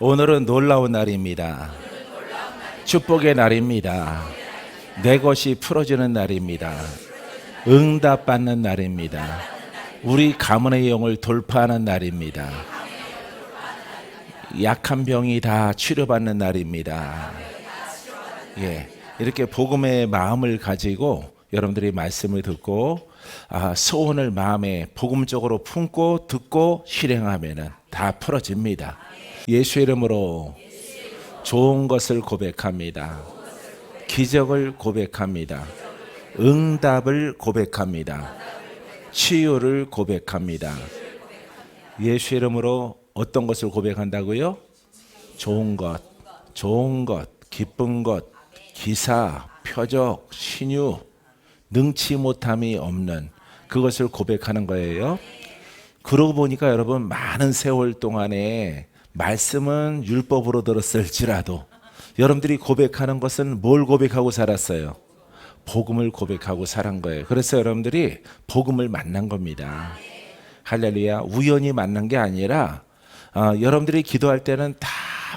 오늘은 놀라운 날입니다. 축복의 날입니다. 내 것이 풀어지는 날입니다. 응답받는 날입니다. 우리 가문의 영을 돌파하는 날입니다. 약한 병이 다 치료받는 날입니다. 이렇게 복음의 마음을 가지고 여러분들이 말씀을 듣고 소원을 마음에 복음적으로 품고 듣고 실행하면 다 풀어집니다. 예수 이름으로 좋은 것을 고백합니다. 기적을 고백합니다. 응답을 고백합니다. 치유를 고백합니다. 예수 이름으로 어떤 것을 고백한다고요? 좋은 것, 기쁜 것, 기사, 표적, 신유, 능치 못함이 없는 그것을 고백하는 거예요. 그러고 보니까 여러분 많은 세월 동안에 말씀은 율법으로 들었을지라도 여러분들이 고백하는 것은 뭘 고백하고 살았어요? 복음을 고백하고 살은 거예요. 그래서 여러분들이 복음을 만난 겁니다. 할렐루야. 우연히 만난 게 아니라 여러분들이 기도할 때는 다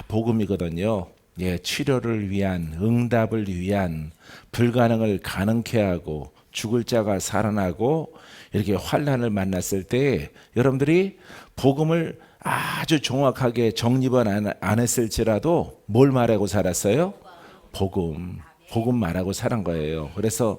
복음이거든요. 치료를 위한, 응답을 위한, 불가능을 가능케 하고 죽을 자가 살아나고 이렇게 환난을 만났을 때 여러분들이 복음을 아주 정확하게 정립은 안 했을지라도 뭘 말하고 살았어요? 복음 말하고 살은 거예요. 그래서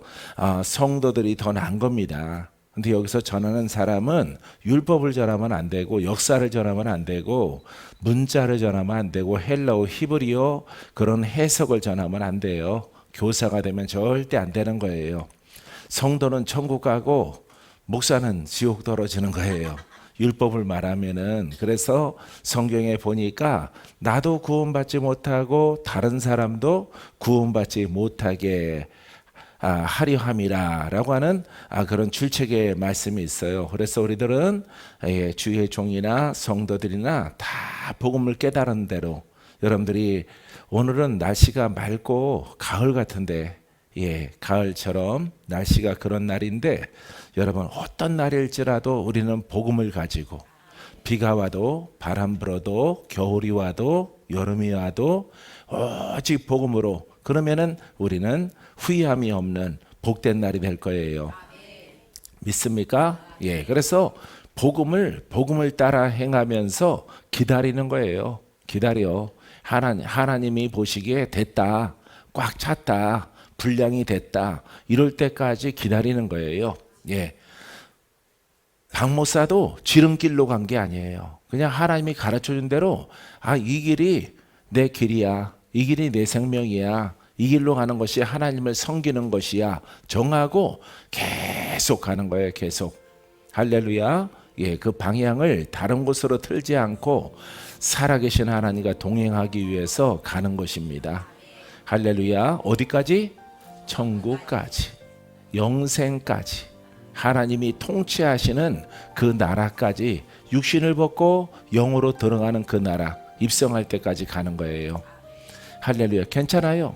성도들이 더 나은 겁니다. 근데 여기서 전하는 사람은 율법을 전하면 안 되고 역사를 전하면 안 되고 문자를 전하면 안 되고 헬라어, 히브리어 그런 해석을 전하면 안 돼요. 교사가 되면 절대 안 되는 거예요. 성도는 천국 가고 목사는 지옥 떨어지는 거예요. 율법을 말하면은. 그래서 성경에 보니까 나도 구원받지 못하고 다른 사람도 구원받지 못하게 하려 함이라 라고 하는 그런 출첵의 말씀이 있어요. 그래서 우리들은 주의 종이나 성도들이나 다 복음을 깨달은 대로 여러분들이 오늘은 날씨가 맑고 가을 같은데 가을처럼 날씨가 그런 날인데 여러분 어떤 날일지라도 우리는 복음을 가지고 비가 와도 바람 불어도 겨울이 와도 여름이 와도 오직 복음으로 그러면은 우리는 후회함이 없는 복된 날이 될 거예요. 믿습니까? 그래서 복음을 따라 행하면서 기다리는 거예요. 기다려. 하나님이 보시기에 됐다. 꽉 찼다. 분량이 됐다. 이럴 때까지 기다리는 거예요. 박목사도 지름길로 간 게 아니에요. 그냥 하나님이 가르쳐준 대로 이 길이 내 길이야. 이 길이 내 생명이야. 이 길로 가는 것이 하나님을 섬기는 것이야. 정하고 계속 가는 거예요. 계속. 할렐루야. 그 방향을 다른 곳으로 틀지 않고 살아계신 하나님과 동행하기 위해서 가는 것입니다. 할렐루야. 어디까지? 천국까지. 영생까지. 하나님이 통치하시는 그 나라까지 육신을 벗고 영으로 들어가는 그 나라 입성할 때까지 가는 거예요. 할렐루야. 괜찮아요.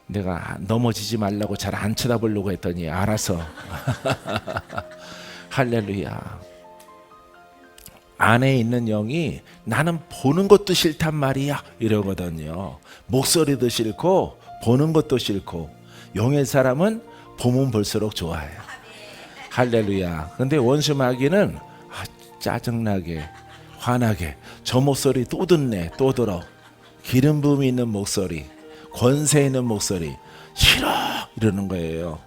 내가 넘어지지 말라고 잘 안 쳐다보려고 했더니 알아서. 할렐루야. 안에 있는 영이 나는 보는 것도 싫단 말이야 이러거든요. 목소리도 싫고 보는 것도 싫고 영의 사람은 보면 볼수록 좋아해요. 할렐루야. 근데 원수 마귀는 짜증나게 화나게 저 목소리 또 듣네 또 들어 기름 부음이 있는 목소리 권세 있는 목소리 싫어 이러는 거예요.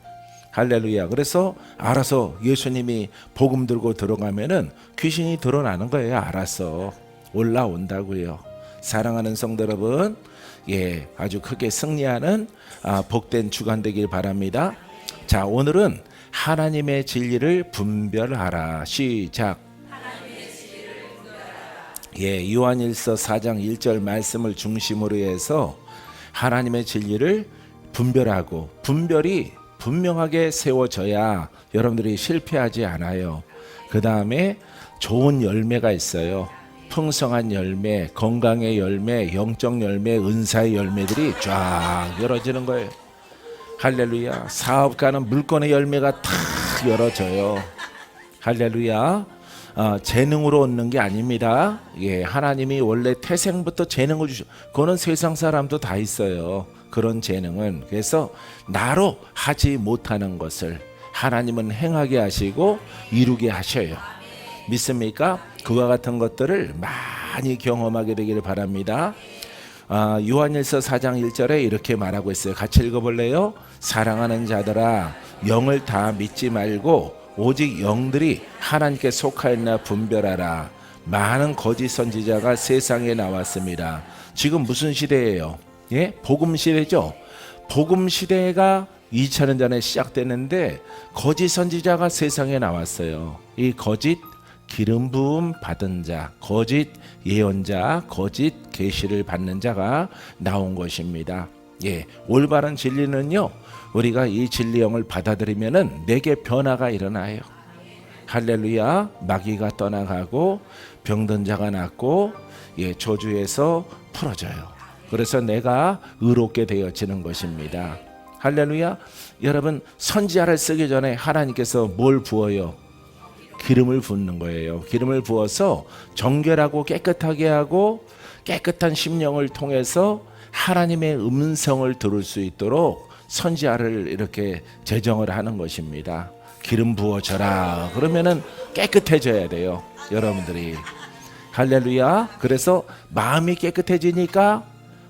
할렐루야. 그래서 알아서 예수님이 복음 들고 들어가면은 귀신이 드러나는 거예요. 알아서 올라온다고요. 사랑하는 성도 여러분, 아주 크게 승리하는 복된 주간 되길 바랍니다. 자, 오늘은 하나님의 진리를 분별하라. 시작. 요한일서 4장 1절 말씀을 중심으로 해서 하나님의 진리를 분별하고 분별이 분명하게 세워져야 여러분들이 실패하지 않아요. 그 다음에 좋은 열매가 있어요. 풍성한 열매, 건강의 열매, 영적 열매, 은사의 열매들이 쫙 열어지는 거예요. 할렐루야. 사업가는 물건의 열매가 탁 열어져요. 할렐루야. 재능으로 얻는 게 아닙니다. 예, 하나님이 원래 태생부터 재능을 주셔. 그거는 세상 사람도 다 있어요. 그런 재능은. 그래서 나로 하지 못하는 것을 하나님은 행하게 하시고 이루게 하셔요. 믿습니까? 그와 같은 것들을 많이 경험하게 되기를 바랍니다. 요한일서 4장 1절에 이렇게 말하고 있어요. 같이 읽어볼래요? 사랑하는 자들아, 영을 다 믿지 말고 오직 영들이 하나님께 속하였나 분별하라. 많은 거짓 선지자가 세상에 나왔습니다. 지금 무슨 시대예요? 예? 복음 시대죠. 복음 시대가 2000년 전에 시작됐는데 거짓 선지자가 세상에 나왔어요. 이 거짓 기름 부음 받은 자, 거짓 예언자, 거짓 계시를 받는 자가 나온 것입니다. 예, 올바른 진리는요, 우리가 이 진리형을 받아들이면은 내게 변화가 일어나요. 할렐루야. 마귀가 떠나가고 병든 자가 낫고, 예, 저주에서 풀어져요. 그래서 내가 의롭게 되어지는 것입니다. 할렐루야. 여러분, 선지자를 쓰기 전에 하나님께서 뭘 부어요? 기름을 붓는 거예요. 기름을 부어서 정결하고 깨끗하게 하고 깨끗한 심령을 통해서 하나님의 음성을 들을 수 있도록 선지자를 이렇게 제정을 하는 것입니다. 기름 부어져라. 그러면은 깨끗해져야 돼요, 여러분들이. 할렐루야. 그래서 마음이 깨끗해지니까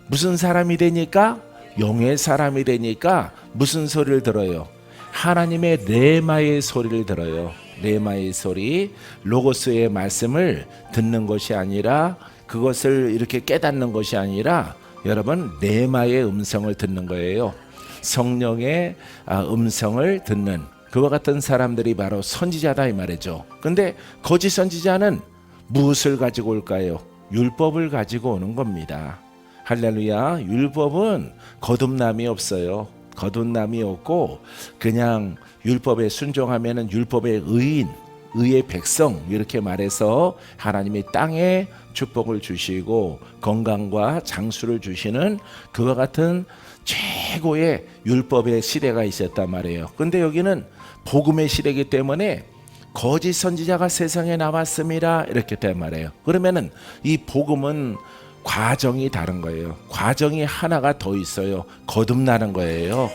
무슨 사람이 되니까? 영의 사람이 되니까 무슨 소리를 들어요? 하나님의 레마의 소리를 들어요. 레마의 소리, 로고스의 말씀을 듣는 것이 아니라, 그것을 이렇게 깨닫는 것이 아니라, 여러분, 레마의 음성을 듣는 거예요. 성령의 음성을 듣는 그와 같은 사람들이 바로 선지자다 이 말이죠. 근데 거짓 선지자는 무엇을 가지고 올까요? 율법을 가지고 오는 겁니다. 할렐루야. 율법은 거듭남이 없어요. 거듭남이 없고 그냥 율법에 순종하면은 율법의 의인, 의의 백성 이렇게 말해서 하나님이 땅에 축복을 주시고 건강과 장수를 주시는 그와 같은 최고의 율법의 시대가 있었단 말이에요. 근데 여기는 복음의 시대이기 때문에 거짓 선지자가 세상에 나왔습니다 이렇게 된 말이에요. 그러면은 이 복음은 과정이 다른 거예요. 과정이 하나가 더 있어요. 거듭나는 거예요.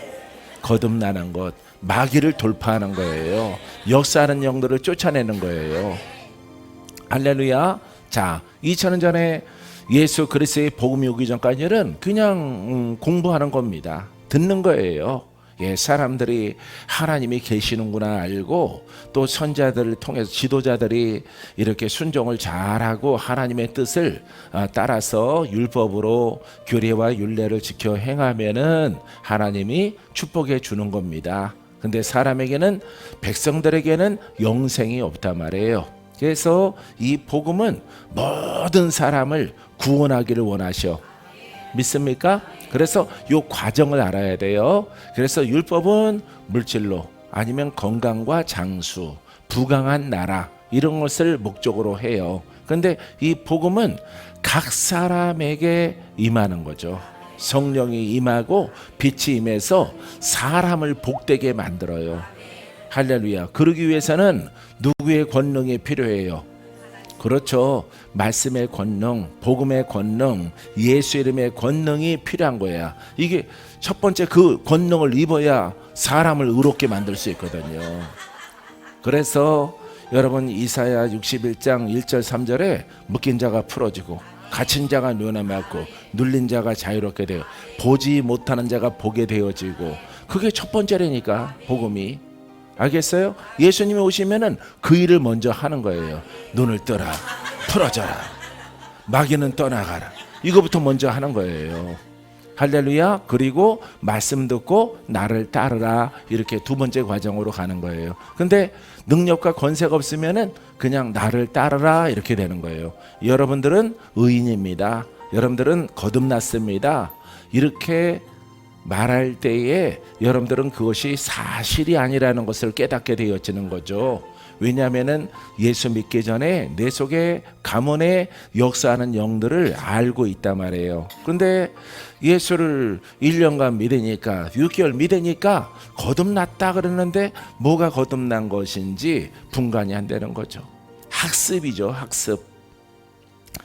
거듭나는 것, 마귀를 돌파하는 거예요. 역사하는 영들을 쫓아내는 거예요. 할렐루야. 자, 2000년 전에 예수 그리스도의 복음이 오기 전까지는 그냥 공부하는 겁니다. 듣는 거예요. 예, 사람들이 하나님이 계시는구나 알고, 또 선자들을 통해서 지도자들이 이렇게 순종을 잘하고 하나님의 뜻을 따라서 율법으로 규례와 율례를 지켜 행하면은 하나님이 축복해 주는 겁니다. 근데 사람에게는, 백성들에게는 영생이 없단 말이에요. 그래서 이 복음은 모든 사람을 구원하기를 원하셔. 믿습니까? 그래서 이 과정을 알아야 돼요. 그래서 율법은 물질로, 아니면 건강과 장수, 부강한 나라 이런 것을 목적으로 해요. 그런데 이 복음은 각 사람에게 임하는 거죠. 성령이 임하고 빛이 임해서 사람을 복되게 만들어요. 할렐루야. 그러기 위해서는 누구의 권능이 필요해요? 그렇죠. 말씀의 권능, 복음의 권능, 예수 이름의 권능이 필요한 거야. 이게 첫 번째, 그 권능을 입어야 사람을 의롭게 만들 수 있거든요. 그래서 여러분, 이사야 61장 1절 3절에 묶인 자가 풀어지고 갇힌 자가 면함받고 눌린 자가 자유롭게 되어 보지 못하는 자가 보게 되어지고, 그게 첫 번째라니까, 복음이. 알겠어요? 예수님이 오시면은 그 일을 먼저 하는 거예요. 눈을 떠라, 풀어져라, 마귀는 떠나가라. 이거부터 먼저 하는 거예요. 할렐루야. 그리고 말씀 듣고 나를 따르라. 이렇게 두 번째 과정으로 가는 거예요. 근데 능력과 권세가 없으면은 그냥 나를 따르라 이렇게 되는 거예요. 여러분들은 의인입니다. 여러분들은 거듭났습니다. 이렇게 말할 때에 여러분들은 그것이 사실이 아니라는 것을 깨닫게 되어지는 거죠. 왜냐하면 예수 믿기 전에 내 속에 가문의 역사하는 영들을 알고 있단 말이에요. 그런데 예수를 1년간 믿으니까, 6개월 믿으니까 거듭났다 그러는데 뭐가 거듭난 것인지 분간이 안 되는 거죠. 학습이죠.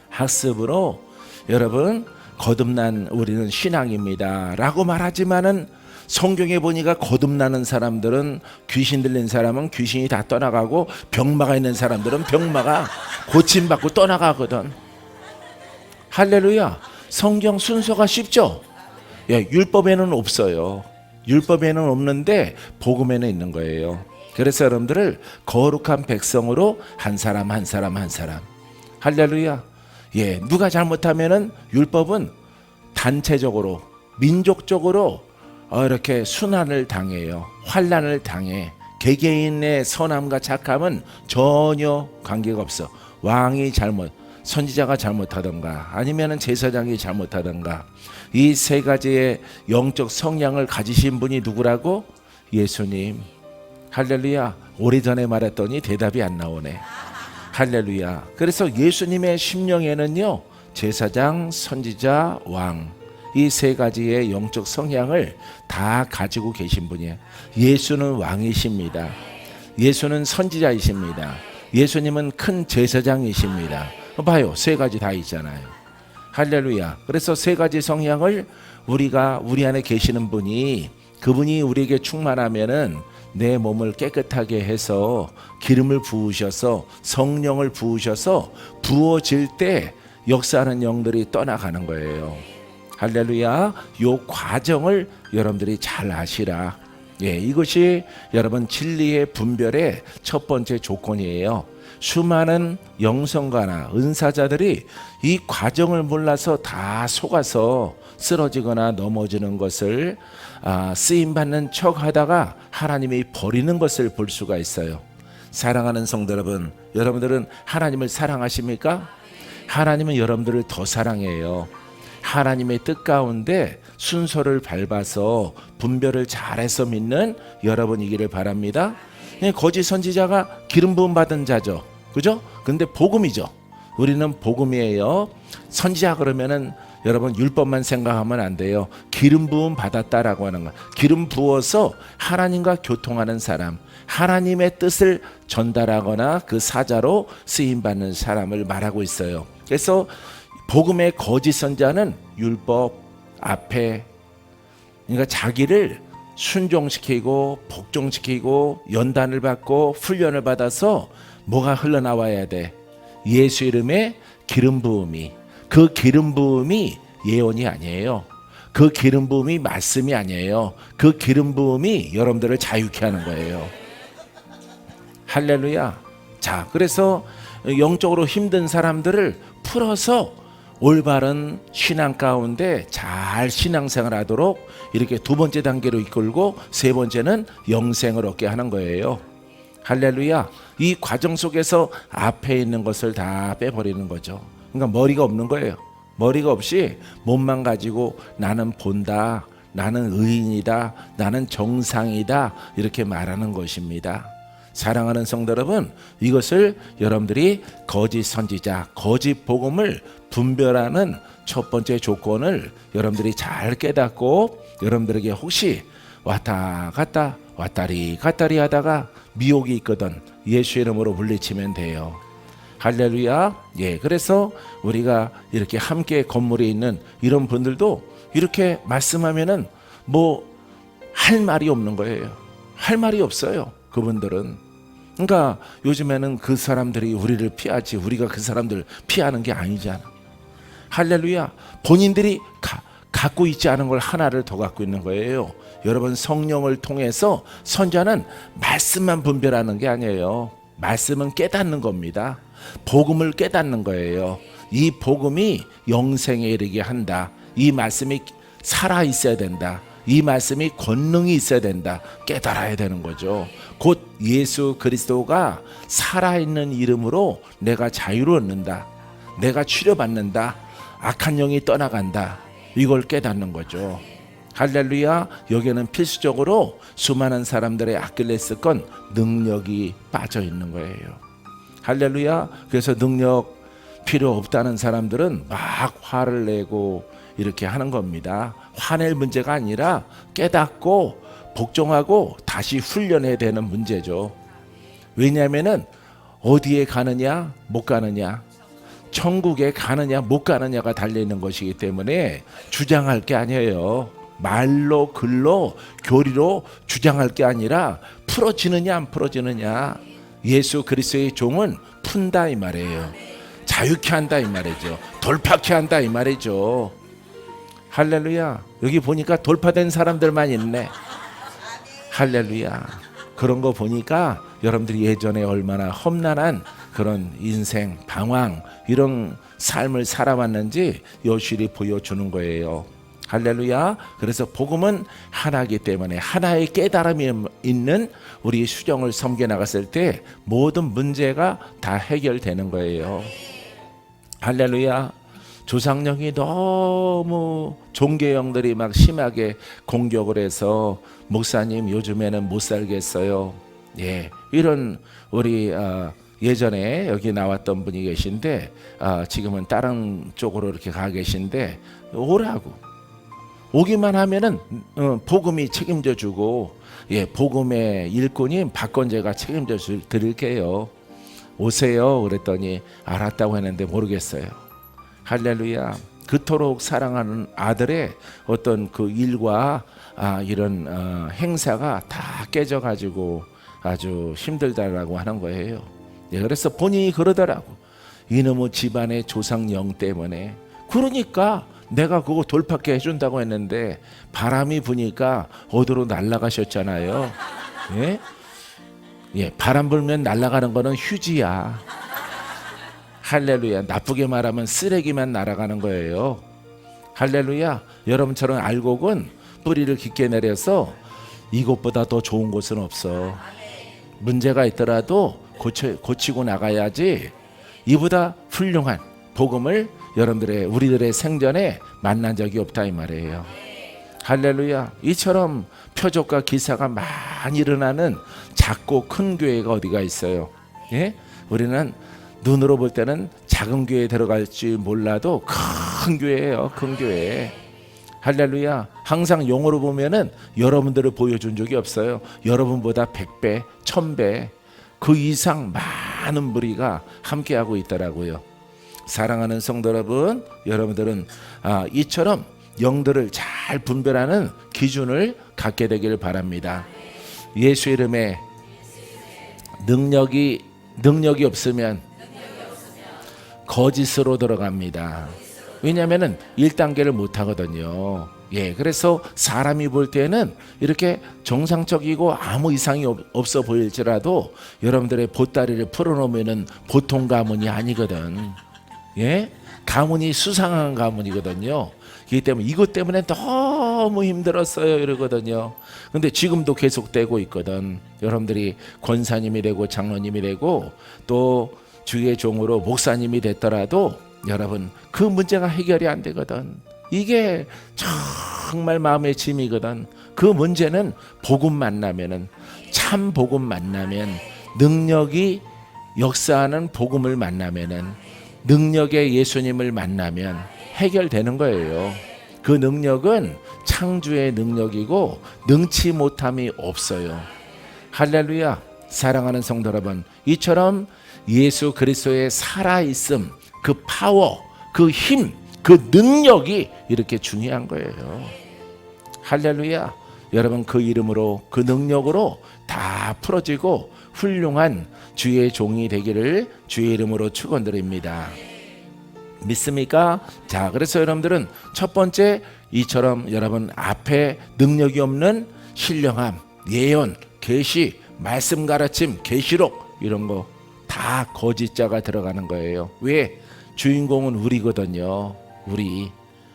학습으로 여러분 거듭난 우리는 신앙입니다 라고 말하지만은 성경에 보니까 거듭나는 사람들은 귀신 들린 사람은 귀신이 다 떠나가고 병마가 있는 사람들은 병마가 고침받고 떠나가거든. 할렐루야. 성경 순서가 쉽죠. 예, 율법에는 없어요. 율법에는 없는데 복음에는 있는 거예요. 그래서 여러분들을 거룩한 백성으로 한 사람 한 사람 한 사람. 할렐루야. 예, 누가 잘못하면은 율법은 단체적으로 민족적으로 이렇게 순환을 당해요. 환난을 당해. 개개인의 선함과 착함은 전혀 관계가 없어. 왕이 선지자가 잘못하던가 아니면은 제사장이 잘못하던가 이 세 가지의 영적 성향을 가지신 분이 누구라고? 예수님. 할렐루야. 오래전에 말했더니 대답이 안 나오네. 할렐루야. 그래서 예수님의 심령에는요 제사장, 선지자, 왕 이 세 가지의 영적 성향을 다 가지고 계신 분이에요. 예수는 왕이십니다. 예수는 선지자이십니다. 예수님은 큰 제사장이십니다. 봐요. 세 가지 다 있잖아요. 할렐루야. 그래서 세 가지 성향을 우리 안에 계시는 분이 그분이 우리에게 충만하면은 내 몸을 깨끗하게 해서 기름을 부으셔서 성령을 부으셔서 부어질 때 역사하는 영들이 떠나가는 거예요. 할렐루야. 요 과정을 여러분들이 잘 아시라. 예, 이것이 여러분 진리의 분별의 첫 번째 조건이에요. 수많은 영성가나 은사자들이 이 과정을 몰라서 다 속아서 쓰러지거나 넘어지는 것을 쓰임받는 척 하다가 하나님이 버리는 것을 볼 수가 있어요. 사랑하는 성도 여러분, 여러분들은 하나님을 사랑하십니까? 하나님은 여러분들을 더 사랑해요. 하나님의 뜻 가운데 순서를 밟아서 분별을 잘해서 믿는 여러분이기를 바랍니다. 거짓 선지자가 기름 부음 받은 자죠. 그죠? 근데 복음이죠. 우리는 복음이에요. 선지자 그러면은 여러분 율법만 생각하면 안 돼요. 기름 부음 받았다라고 하는 거. 기름 부어서 하나님과 교통하는 사람, 하나님의 뜻을 전달하거나 그 사자로 쓰임 받는 사람을 말하고 있어요. 그래서 복음의 거짓 선지자는 율법 앞에 그러니까 자기를 순종시키고 복종시키고 연단을 받고 훈련을 받아서 뭐가 흘러나와야 돼? 예수 이름의 기름 부음이. 그 기름 부음이 예언이 아니에요. 그 기름 부음이 말씀이 아니에요. 그 기름 부음이 여러분들을 자유케 하는 거예요. 할렐루야. 자, 그래서 영적으로 힘든 사람들을 풀어서 올바른 신앙 가운데 잘 신앙생활 하도록 이렇게 두 번째 단계로 이끌고 세 번째는 영생을 얻게 하는 거예요. 할렐루야. 이 과정 속에서 앞에 있는 것을 다 빼버리는 거죠. 그러니까 머리가 없는 거예요. 머리가 없이 몸만 가지고 나는 본다, 나는 의인이다, 나는 정상이다 이렇게 말하는 것입니다. 사랑하는 성도 여러분, 이것을 여러분들이 거짓 선지자, 거짓 복음을 분별하는 첫 번째 조건을 여러분들이 잘 깨닫고 여러분들에게 혹시 왔다 갔다 왔다리 갔다리 하다가 미혹이 있거든 예수 이름으로 물리치면 돼요. 할렐루야. 예, 그래서 우리가 이렇게 함께 건물에 있는 이런 분들도 이렇게 말씀하면은 뭐 할 말이 없는 거예요. 할 말이 없어요. 그분들은. 그러니까 요즘에는 그 사람들이 우리를 피하지 우리가 그 사람들 피하는 게 아니잖아. 할렐루야. 본인들이 갖고 있지 않은 걸 하나를 더 갖고 있는 거예요. 여러분 성령을 통해서 선자는 말씀만 분별하는 게 아니에요. 말씀은 깨닫는 겁니다. 복음을 깨닫는 거예요. 이 복음이 영생에 이르게 한다. 이 말씀이 살아 있어야 된다. 이 말씀이 권능이 있어야 된다. 깨달아야 되는 거죠. 곧 예수 그리스도가 살아있는 이름으로 내가 자유를 얻는다. 내가 치료받는다. 악한 영이 떠나간다. 이걸 깨닫는 거죠. 할렐루야. 여기에는 필수적으로 수많은 사람들의 아킬레스건 능력이 빠져 있는 거예요. 할렐루야. 그래서 능력 필요 없다는 사람들은 막 화를 내고 이렇게 하는 겁니다. 화낼 문제가 아니라 깨닫고 복종하고 다시 훈련해야 되는 문제죠. 왜냐하면은 어디에 가느냐 못 가느냐, 천국에 가느냐 못 가느냐가 달려있는 것이기 때문에 주장할 게 아니에요. 말로 글로 교리로 주장할 게 아니라 풀어지느냐 안 풀어지느냐. 예수 그리스도의 종은 푼다 이 말이에요. 자유케 한다 이 말이죠. 돌파케 한다 이 말이죠. 할렐루야. 여기 보니까 돌파된 사람들만 있네. 할렐루야. 그런 거 보니까 여러분들이 예전에 얼마나 험난한 그런 인생 방황 이런 삶을 살아왔는지 여실히 보여주는 거예요. 할렐루야. 그래서 복음은 하나이기 때문에 하나의 깨달음이 있는 우리 수정을 섬겨 나갔을 때 모든 문제가 다 해결되는 거예요. 할렐루야. 조상령이 너무 종교형들이 막 심하게 공격을 해서 목사님 요즘에는 못 살겠어요. 예, 이런 우리 예전에 여기 나왔던 분이 계신데 지금은 다른 쪽으로 이렇게 가 계신데 오라고 오기만 하면은 복음이 책임져 주고, 예, 복음의 일꾼인 박건재가 책임져 드릴게요. 오세요. 그랬더니 알았다고 했는데 모르겠어요. 할렐루야. 그토록 사랑하는 아들의 어떤 그 일과 이런 행사가 다 깨져가지고 아주 힘들다라고 하는 거예요. 예, 그래서 본인이 그러더라고. 이놈의 집안의 조상령 때문에. 그러니까 내가 그거 돌파케 해준다고 했는데 바람이 부니까 어디로 날아가셨잖아요. 예? 예, 바람 불면 날아가는 거는 휴지야. 할렐루야. 나쁘게 말하면 쓰레기만 날아가는 거예요. 할렐루야. 여러분처럼 알곡은 뿌리를 깊게 내려서 이것보다 더 좋은 곳은 없어. 문제가 있더라도 고치고 나가야지 이보다 훌륭한 복음을 우리들의 생전에 만난 적이 없다 이 말이에요. 할렐루야. 이처럼 표적과 기사가 많이 일어나는 작고 큰 교회가 어디가 있어요. 예? 우리는 눈으로 볼 때는 작은 교회에 들어갈지 몰라도 큰 교회예요. 큰 교회. 할렐루야. 항상 영어로 보면은 여러분들을 보여준 적이 없어요. 여러분보다 100배, 1000배 그 이상 많은 무리가 함께하고 있더라고요. 사랑하는 성도 여러분, 여러분들은 이처럼 영들을 잘 분별하는 기준을 갖게 되기를 바랍니다. 예수 이름에 능력이 없으면 거짓으로 들어갑니다. 왜냐하면 1단계를 못 하거든요. 예, 그래서 사람이 볼 때는 이렇게 정상적이고 아무 이상이 없어 보일지라도 여러분들의 보따리를 풀어놓으면 보통 가문이 아니거든. 예, 가문이 수상한 가문이거든요. 그렇기 때문에 이것 때문에 너무 힘들었어요 이러거든요. 근데 지금도 계속되고 있거든. 여러분들이 권사님이 되고 장로님이 되고 또 주의 종으로 목사님이 됐더라도 여러분 그 문제가 해결이 안 되거든. 이게 정말 마음의 짐이거든. 그 문제는 복음 만나면은, 참 복음 만나면, 능력이 역사하는 복음을 만나면은, 능력의 예수님을 만나면 해결되는 거예요. 그 능력은 창조의 능력이고 능치 못함이 없어요. 할렐루야. 사랑하는 성도 여러분, 이처럼 예수 그리스도의 살아있음, 그 파워, 그 힘, 그 능력이 이렇게 중요한 거예요. 할렐루야. 여러분 그 이름으로, 그 능력으로 다 풀어지고 훌륭한 주의 종이 되기를 주의 이름으로 축원드립니다. 믿습니까? 자, 그래서 여러분들은 첫 번째, 이처럼 여러분 앞에 능력이 없는 신령함, 예언, 계시, 말씀 가르침, 계시록 이런 거 다 거짓자가 들어가는 거예요. 왜? 주인공은 우리거든요. 우리.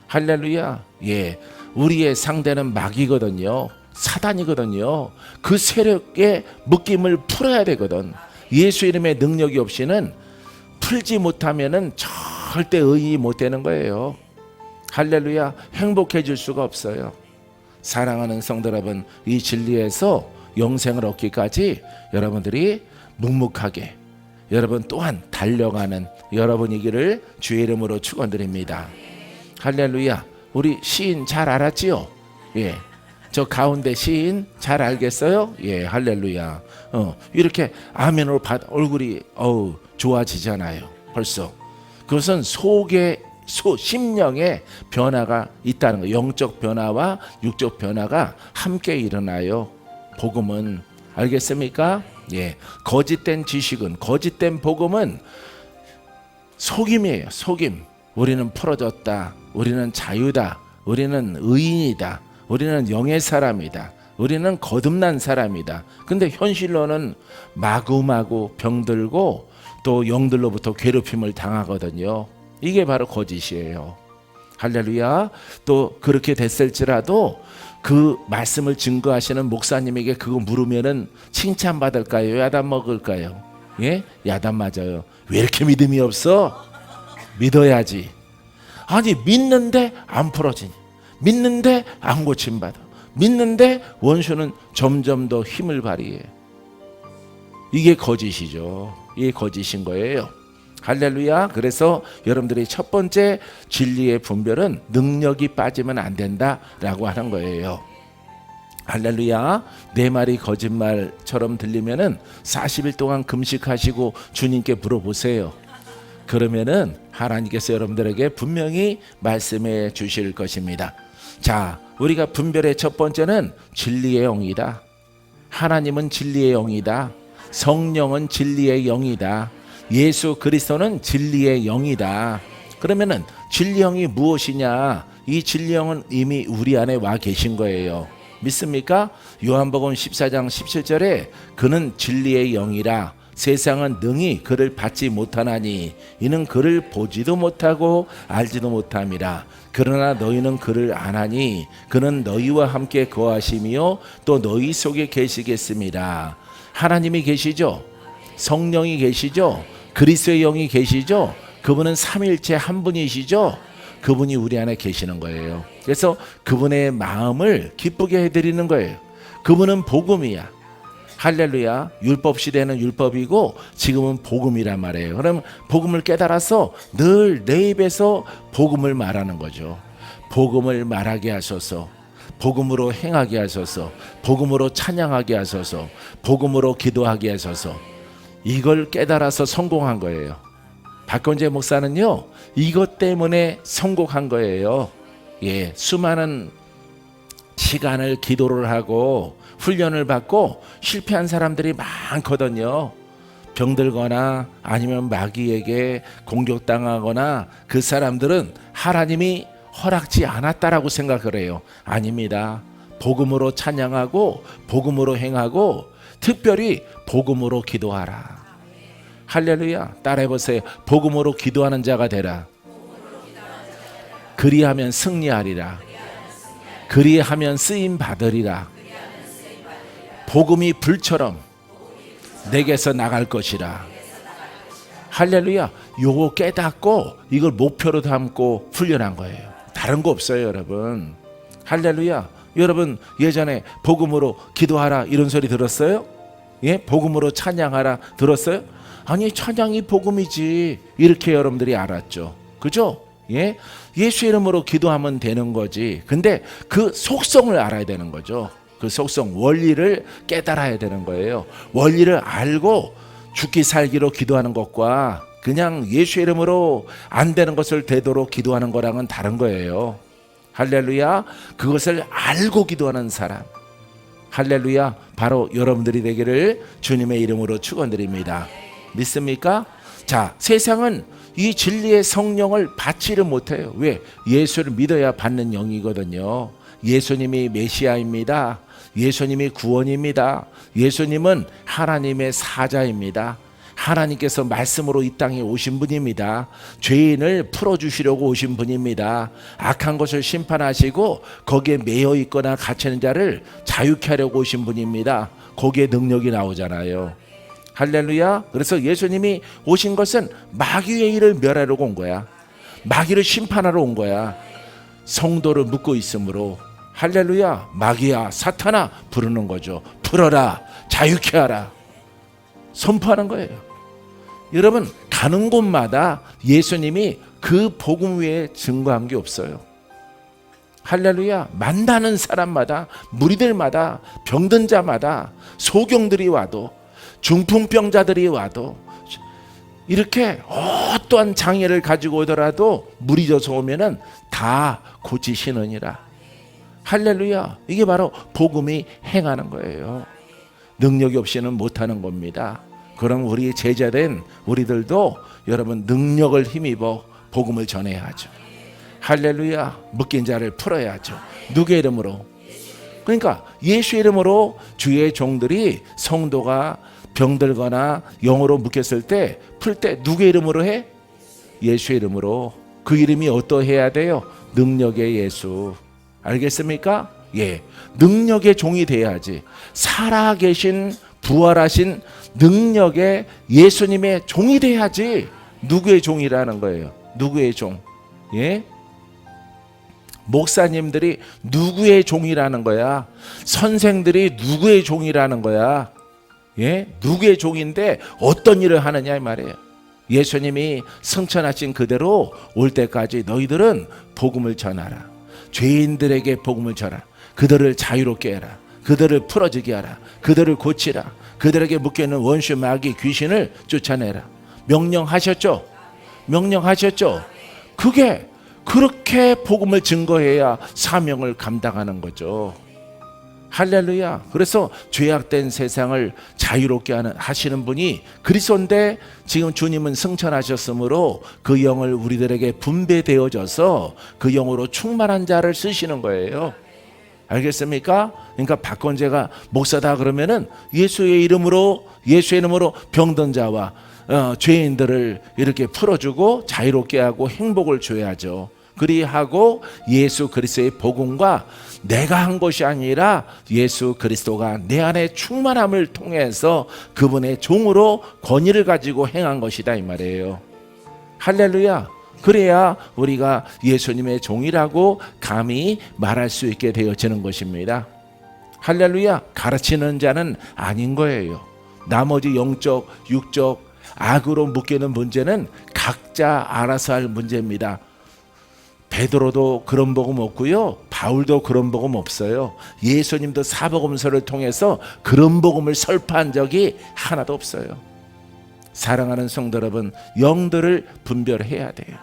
할렐루야. 예, 우리의 상대는 마귀거든요. 사단이거든요. 그 세력의 묶임을 풀어야 되거든. 예수 이름의 능력이 없이는 풀지 못하면은 절대 의인이 못 되는 거예요. 할렐루야. 행복해질 수가 없어요. 사랑하는 성도 여러분, 이 진리에서 영생을 얻기까지 여러분들이 묵묵하게 여러분 또한 달려가는 여러분이기를 주의 이름으로 축원드립니다. 할렐루야. 우리 시인 잘 알았지요? 예, 저 가운데 시인 잘 알겠어요? 예, 할렐루야. 이렇게 아멘으로 얼굴이 좋아지잖아요. 벌써 그것은 심령의 변화가 있다는 거. 영적 변화와 육적 변화가 함께 일어나요. 복음은 알겠습니까? 예, 거짓된 지식은, 거짓된 복음은 속임이에요. 속임. 우리는 풀어졌다. 우리는 자유다. 우리는 의인이다. 우리는 영의 사람이다. 우리는 거듭난 사람이다. 근데 현실로는 마구마구 병들고 또 영들로부터 괴롭힘을 당하거든요. 이게 바로 거짓이에요. 할렐루야. 또 그렇게 됐을지라도 그 말씀을 증거하시는 목사님에게 그거 물으면은 칭찬받을까요? 야단 먹을까요? 예? 야단 맞아요. 왜 이렇게 믿음이 없어? 믿어야지. 아니, 믿는데 안 풀어지니, 믿는데 안 고침받아, 믿는데 원수는 점점 더 힘을 발휘해. 이게 거짓이죠. 이게 거짓인 거예요. 할렐루야. 그래서 여러분들이 첫 번째 진리의 분별은 능력이 빠지면 안 된다라고 하는 거예요. 할렐루야. 내 말이 거짓말처럼 들리면은 40일 동안 금식하시고 주님께 물어보세요. 그러면은 하나님께서 여러분들에게 분명히 말씀해 주실 것입니다. 자, 우리가 분별의 첫 번째는 진리의 영이다. 하나님은 진리의 영이다. 성령은 진리의 영이다. 예수 그리스도는 진리의 영이다. 그러면은 진리의 영이 무엇이냐? 이 진리의 영은 이미 우리 안에 와 계신 거예요. 믿습니까? 요한복음 14장 17절에 그는 진리의 영이라 세상은 능히 그를 받지 못하나니 이는 그를 보지도 못하고 알지도 못함이라. 그러나 너희는 그를 아나니 그는 너희와 함께 거하시며 또 너희 속에 계시겠습니다. 하나님이 계시죠? 성령이 계시죠? 그리스도의 영이 계시죠? 그분은 삼위일체 한 분이시죠? 그분이 우리 안에 계시는 거예요. 그래서 그분의 마음을 기쁘게 해드리는 거예요. 그분은 복음이야. 할렐루야. 율법 시대는 율법이고 지금은 복음이란 말이에요. 그럼 복음을 깨달아서 늘 내 입에서 복음을 말하는 거죠. 복음을 말하게 하소서. 복음으로 행하게 하소서. 복음으로 찬양하게 하소서. 복음으로 기도하게 하소서. 이걸 깨달아서 성공한 거예요. 박건재 목사는요, 이것 때문에 성공한 거예요. 예, 수많은 시간을 기도를 하고 훈련을 받고 실패한 사람들이 많거든요. 병들거나 아니면 마귀에게 공격당하거나 그 사람들은 하나님이 허락지 않았다라고 생각을 해요. 아닙니다. 복음으로 찬양하고 복음으로 행하고 특별히 복음으로 기도하라. 할렐루야. 따라해보세요. 복음으로 기도하는 자가 되라. 그리하면 승리하리라. 그리하면 쓰임 받으리라. 복음이 불처럼 내게서 나갈 것이라. 할렐루야. 요거 깨닫고 이걸 목표로 담고 훈련한 거예요. 다른 거 없어요, 여러분. 할렐루야. 여러분 예전에 복음으로 기도하라 이런 소리 들었어요? 예? 복음으로 찬양하라 들었어요? 아니, 찬양이 복음이지. 이렇게 여러분들이 알았죠. 그죠? 예? 예수 이름으로 기도하면 되는 거지. 근데 그 속성을 알아야 되는 거죠. 그 속성, 원리를 깨달아야 되는 거예요. 원리를 알고 죽기 살기로 기도하는 것과 그냥 예수 이름으로 안 되는 것을 되도록 기도하는 거랑은 다른 거예요. 할렐루야. 그것을 알고 기도하는 사람, 할렐루야, 바로 여러분들이 되기를 주님의 이름으로 축원드립니다. 믿습니까? 자, 세상은 이 진리의 성령을 받지를 못해요. 왜? 예수를 믿어야 받는 영이거든요. 예수님이 메시아입니다. 예수님이 구원입니다. 예수님은 하나님의 사자입니다. 하나님께서 말씀으로 이 땅에 오신 분입니다. 죄인을 풀어주시려고 오신 분입니다. 악한 것을 심판하시고 거기에 매여 있거나 갇히는 자를 자유케 하려고 오신 분입니다. 거기에 능력이 나오잖아요. 할렐루야. 그래서 예수님이 오신 것은 마귀의 일을 멸하려고 온 거야. 마귀를 심판하러 온 거야. 성도를 묶고 있으므로. 할렐루야. 마귀야, 사탄아 부르는 거죠. 풀어라, 자유케 하라, 선포하는 거예요. 여러분, 가는 곳마다 예수님이 그 복음 외에 증거한 게 없어요. 할렐루야. 만나는 사람마다, 무리들마다, 병든 자마다, 소경들이 와도, 중풍병자들이 와도, 이렇게 어떠한 장애를 가지고 오더라도 무리져서 오면은 다 고치시느니라. 할렐루야. 이게 바로 복음이 행하는 거예요. 능력이 없이는 못하는 겁니다. 그럼 우리 제자된 우리들도 여러분 능력을 힘입어 복음을 전해야 하죠. 할렐루야. 묶인 자를 풀어야죠. 누구의 이름으로? 그러니까 예수 이름으로 주의 종들이 성도가 병들거나 영으로 묶였을 때 풀 때 누구의 이름으로 해? 예수의 이름으로. 그 이름이 어떠해야 돼요? 능력의 예수. 알겠습니까? 예, 능력의 종이 돼야지. 살아계신 부활하신 능력의 예수님의 종이 돼야지. 누구의 종이라는 거예요? 누구의 종? 예? 목사님들이 누구의 종이라는 거야? 선생들이 누구의 종이라는 거야? 예? 누구의 종인데 어떤 일을 하느냐 이 말이에요. 예수님이 승천하신 그대로 올 때까지 너희들은 복음을 전하라. 죄인들에게 복음을 전하라. 그들을 자유롭게 해라. 그들을 풀어지게 하라. 그들을 고치라. 그들에게 묶여있는 원수 마귀 귀신을 쫓아내라. 명령하셨죠? 명령하셨죠? 그게 그렇게 복음을 증거해야 사명을 감당하는 거죠. 할렐루야. 그래서 죄악된 세상을 자유롭게 하시는 분이 그리스도인데 지금 주님은 승천하셨으므로 그 영을 우리들에게 분배되어져서 그 영으로 충만한 자를 쓰시는 거예요. 알겠습니까? 그러니까 박건재가 목사다 그러면은 예수의 이름으로 병든 자와 죄인들을 이렇게 풀어주고 자유롭게 하고 행복을 줘야죠. 그리하고 예수 그리스도의 복음과 내가 한 것이 아니라 예수 그리스도가 내 안에 충만함을 통해서 그분의 종으로 권위를 가지고 행한 것이다 이 말이에요. 할렐루야. 그래야 우리가 예수님의 종이라고 감히 말할 수 있게 되어지는 것입니다. 할렐루야. 가르치는 자는 아닌 거예요. 나머지 영적, 육적, 악으로 묶이는 문제는 각자 알아서 할 문제입니다. 베드로도 그런 복음 없고요. 바울도 그런 복음 없어요. 예수님도 사복음서를 통해서 그런 복음을 설파한 적이 하나도 없어요. 사랑하는 성도 여러분, 영들을 분별해야 돼요.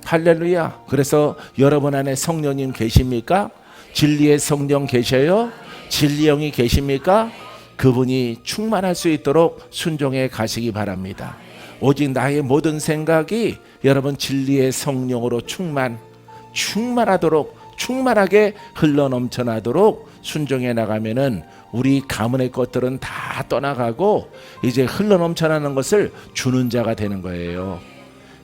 할렐루야. 그래서 여러분 안에 성령님 계십니까? 진리의 성령 계셔요? 진리 영이 계십니까? 그분이 충만할 수 있도록 순종해 가시기 바랍니다. 오직 나의 모든 생각이 여러분 진리의 성령으로 충만하도록 충만하게 흘러넘쳐나도록 순종해 나가면은 우리 가문의 것들은 다 떠나가고 이제 흘러넘쳐나는 것을 주는 자가 되는 거예요.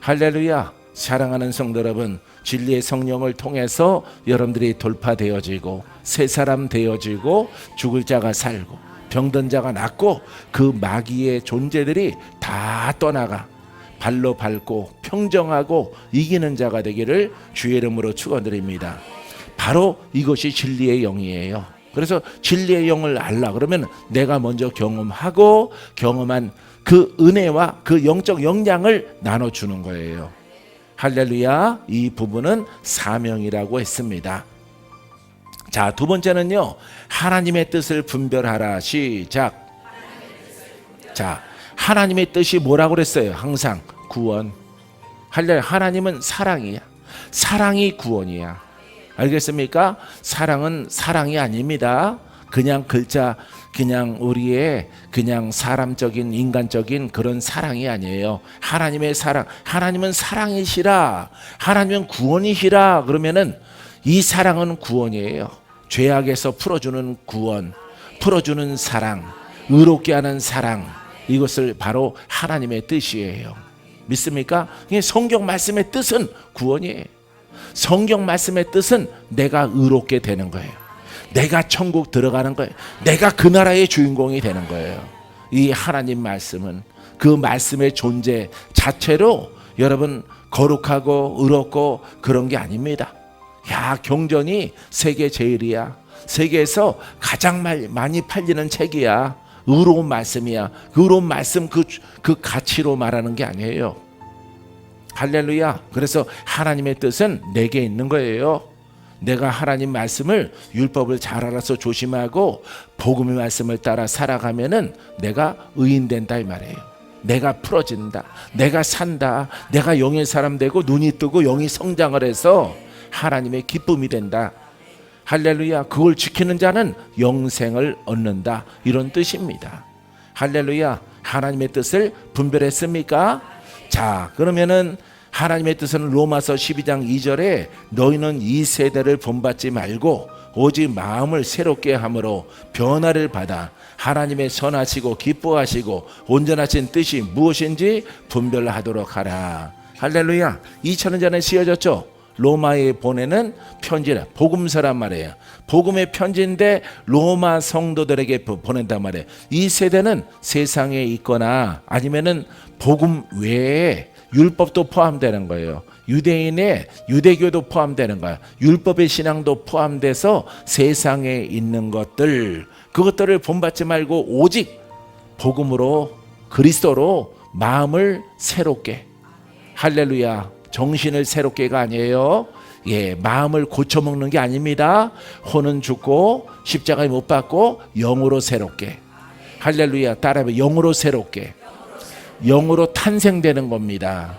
할렐루야. 사랑하는 성도 여러분, 진리의 성령을 통해서 여러분들이 돌파되어지고 새 사람 되어지고 죽을 자가 살고 병든 자가 낫고 그 마귀의 존재들이 다 떠나가 발로 밟고 평정하고 이기는 자가 되기를 주의 이름으로 축원드립니다. 바로 이것이 진리의 영이에요. 그래서 진리의 영을 알라 그러면 내가 먼저 경험하고 경험한 그 은혜와 그 영적 역량을 나눠주는 거예요. 할렐루야. 이 부분은 사명이라고 했습니다. 자, 두 번째는요, 하나님의 뜻을 분별하라. 시작. 자, 하나님의 뜻이 뭐라고 그랬어요? 항상 구원. 할렐루야. 하나님은 사랑이야. 사랑이 구원이야. 알겠습니까? 사랑은 사랑이 아닙니다. 그냥 글자, 그냥 우리의 그냥 사람적인 인간적인 그런 사랑이 아니에요. 하나님의 사랑. 하나님은 사랑이시라. 하나님은 구원이시라. 그러면은 이 사랑은 구원이에요. 죄악에서 풀어주는 구원, 풀어주는 사랑, 의롭게 하는 사랑. 이것을 바로 하나님의 뜻이에요. 믿습니까? 성경 말씀의 뜻은 구원이에요. 성경 말씀의 뜻은 내가 의롭게 되는 거예요. 내가 천국 들어가는 거예요. 내가 그 나라의 주인공이 되는 거예요. 이 하나님 말씀은 그 말씀의 존재 자체로 여러분 거룩하고 의롭고 그런 게 아닙니다. 야, 경전이 세계 제일이야. 세계에서 가장 많이 팔리는 책이야. 의로운 말씀이야. 그 의로운 말씀 그 가치로 말하는 게 아니에요. 할렐루야. 그래서 하나님의 뜻은 내게 있는 거예요. 내가 하나님 말씀을 율법을 잘 알아서 조심하고 복음의 말씀을 따라 살아가면은 내가 의인 된다 이 말이에요. 내가 풀어진다, 내가 산다, 내가 영의 사람 되고 눈이 뜨고 영이 성장을 해서 하나님의 기쁨이 된다. 할렐루야. 그걸 지키는 자는 영생을 얻는다, 이런 뜻입니다. 할렐루야. 하나님의 뜻을 분별했습니까? 자, 그러면은 하나님의 뜻은 로마서 12장 2절에 너희는 이 세대를 본받지 말고 오직 마음을 새롭게 함으로 변화를 받아 하나님의 선하시고 기뻐하시고 온전하신 뜻이 무엇인지 분별하도록 하라. 할렐루야. 2000년 전에 쓰여졌죠. 로마에 보내는 편지라, 복음서란 말이에요. 복음의 편지인데 로마 성도들에게 보낸단 말이에요. 이 세대는 세상에 있거나 아니면은 복음 외에 율법도 포함되는 거예요. 유대인의 유대교도 포함되는 거예요. 율법의 신앙도 포함돼서 세상에 있는 것들, 그것들을 본받지 말고 오직 복음으로, 그리스도로 마음을 새롭게, 할렐루야, 정신을 새롭게가 아니에요. 예, 마음을 고쳐먹는 게 아닙니다. 혼은 죽고 십자가에 못 박고 영으로 새롭게. 할렐루야. 따라해봐. 영으로 새롭게. 영으로 탄생되는 겁니다.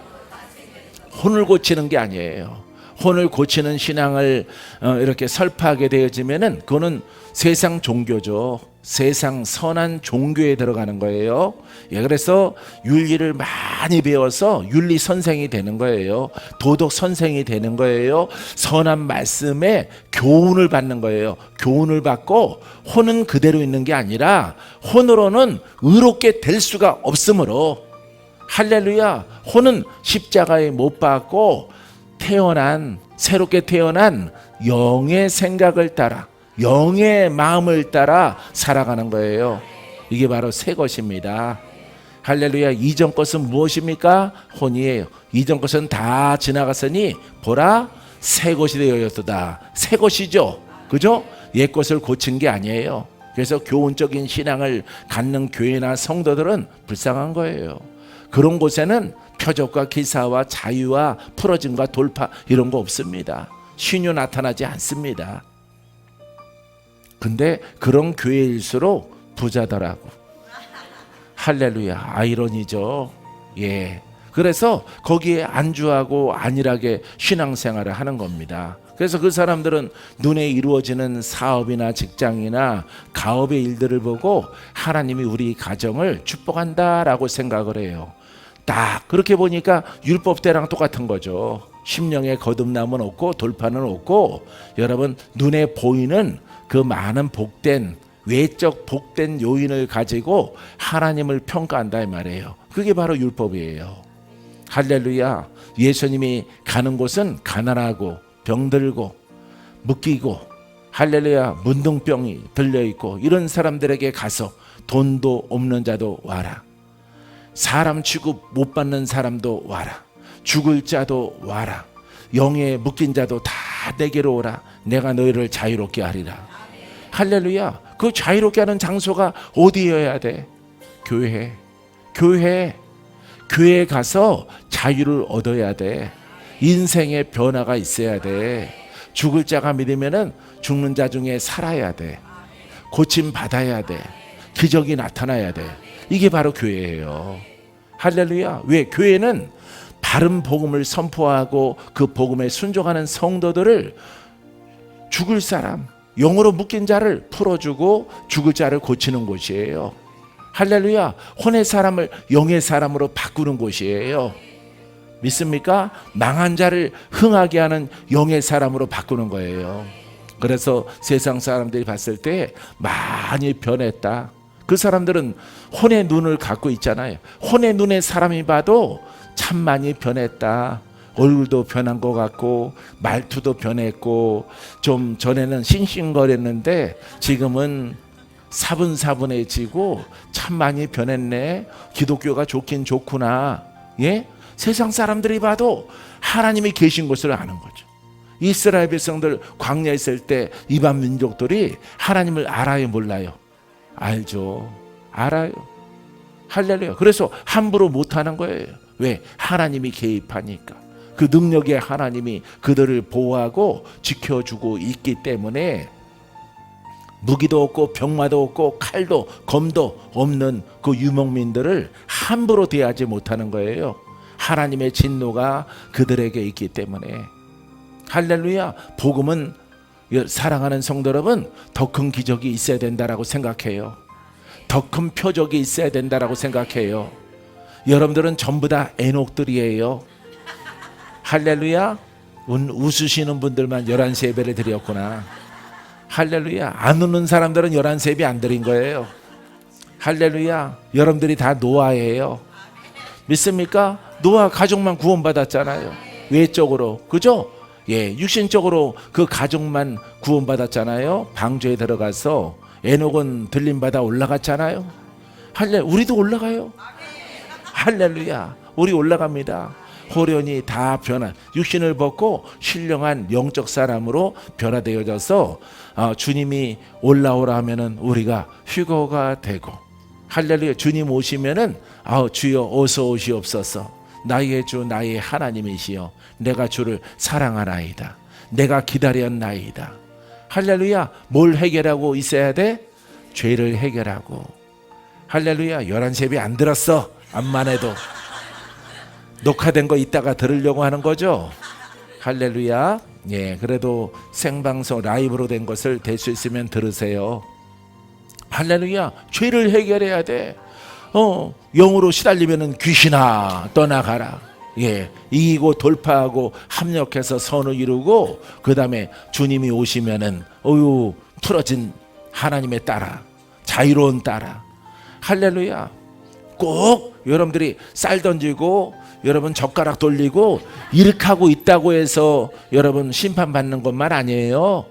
혼을 고치는 게 아니에요. 혼을 고치는 신앙을 이렇게 설파하게 되어지면은 그거는 세상 종교죠. 세상 선한 종교에 들어가는 거예요. 예, 그래서 윤리를 많이 배워서 윤리 선생이 되는 거예요. 도덕 선생이 되는 거예요. 선한 말씀에 교훈을 받는 거예요. 교훈을 받고 혼은 그대로 있는 게 아니라 혼으로는 의롭게 될 수가 없으므로, 할렐루야, 혼은 십자가에 못 박고 새롭게 태어난 영의 생각을 따라, 영의 마음을 따라 살아가는 거예요. 이게 바로 새 것입니다. 할렐루야. 이전 것은 무엇입니까? 혼이에요. 이전 것은 다 지나갔으니 보라 새 것이 되었도다. 새 것이죠. 그죠? 옛 것을 고친 게 아니에요. 그래서 교훈적인 신앙을 갖는 교회나 성도들은 불쌍한 거예요. 그런 곳에는 표적과 기사와 자유와 풀어짐과 돌파 이런 거 없습니다. 신유 나타나지 않습니다. 근데 그런 교회일수록 부자더라고. 할렐루야. 아이러니죠. 예. 그래서 거기에 안주하고 안일하게 신앙생활을 하는 겁니다. 그래서 그 사람들은 눈에 이루어지는 사업이나 직장이나 가업의 일들을 보고 하나님이 우리 가정을 축복한다라고 생각을 해요. 딱 그렇게 보니까 율법대랑 똑같은 거죠. 심령에 거듭남은 없고 돌파는 없고, 여러분 눈에 보이는 그 많은 복된 외적 복된 요인을 가지고 하나님을 평가한다 이 말이에요. 그게 바로 율법이에요. 할렐루야. 예수님이 가는 곳은 가난하고 병들고 묶이고, 할렐루야, 문둥병이 들려있고 이런 사람들에게 가서 돈도 없는 자도 와라, 사람 취급 못 받는 사람도 와라, 죽을 자도 와라, 영에 묶인 자도 다 내게로 오라, 내가 너희를 자유롭게 하리라. 할렐루야. 그 자유롭게 하는 장소가 어디여야 돼? 교회에 가서 자유를 얻어야 돼. 인생의 변화가 있어야 돼. 죽을 자가 믿으면은 죽는 자 중에 살아야 돼. 고침 받아야 돼. 기적이 나타나야 돼. 이게 바로 교회예요. 할렐루야. 왜? 교회는 바른 복음을 선포하고 그 복음에 순종하는 성도들을, 죽을 사람, 영으로 묶인 자를 풀어주고 죽을 자를 고치는 곳이에요. 할렐루야. 혼의 사람을 영의 사람으로 바꾸는 곳이에요. 믿습니까? 망한 자를 흥하게 하는 영의 사람으로 바꾸는 거예요. 그래서 세상 사람들이 봤을 때 많이 변했다. 그 사람들은 혼의 눈을 갖고 있잖아요. 혼의 눈에 사람이 봐도 참 많이 변했다. 얼굴도 변한 것 같고 말투도 변했고, 좀 전에는 싱싱거렸는데 지금은 사분사분해지고 참 많이 변했네. 기독교가 좋긴 좋구나. 예? 세상 사람들이 봐도 하나님이 계신 것을 아는 거죠. 이스라엘 백성들 광야에 있을 때 이방 민족들이 하나님을 알아요, 몰라요? 알죠. 알아요. 할렐루야. 그래서 함부로 못하는 거예요. 왜? 하나님이 개입하니까. 그 능력의 하나님이 그들을 보호하고 지켜주고 있기 때문에 무기도 없고 병마도 없고 칼도 검도 없는 그 유목민들을 함부로 대하지 못하는 거예요. 하나님의 진노가 그들에게 있기 때문에. 할렐루야. 복음은 사랑하는 성도 여러분, 더 큰 기적이 있어야 된다라고 생각해요. 더 큰 표적이 있어야 된다라고 생각해요. 여러분들은 전부 다 에녹들이에요. 할렐루야. 웃으시는 분들만 11시 예배를 드렸구나. 할렐루야. 안 웃는 사람들은 11시 예배 안 드린 거예요. 할렐루야. 여러분들이 다 노아예요. 믿습니까? 노아 가족만 구원받았잖아요. 외적으로, 그죠? 예, 육신적으로 그 가족만 구원받았잖아요. 방주에 들어가서. 에녹은 들림받아 올라갔잖아요. 우리도 올라가요. 할렐루야. 우리 올라갑니다. 호련히 다 육신을 벗고 신령한 영적 사람으로 변화되어져서 주님이 올라오라 하면은 우리가 휴거가 되고, 할렐루야. 주님 오시면은 주여 어서 오시옵소서. 나의 주 나의 하나님이시여, 내가 주를 사랑하나이다. 내가 기다렸나이다. 할렐루야. 뭘 해결하고 있어야 돼? 죄를 해결하고. 할렐루야. 11시 예배 안 들었어. 암만 해도 녹화된 거 이따가 들으려고 하는 거죠. 할렐루야. 예, 그래도 생방송 라이브로 된 것을 될 수 있으면 들으세요. 할렐루야. 죄를 해결해야 돼. 영으로 시달리면은 귀신아 떠나가라. 예, 이기고 돌파하고 합력해서 선을 이루고, 그 다음에 주님이 오시면은 풀어진 하나님의 딸아, 자유로운 딸아. 할렐루야. 꼭 여러분들이 쌀 던지고 여러분 젓가락 돌리고 이렇게 하고 있다고 해서 여러분 심판받는 것만 아니에요.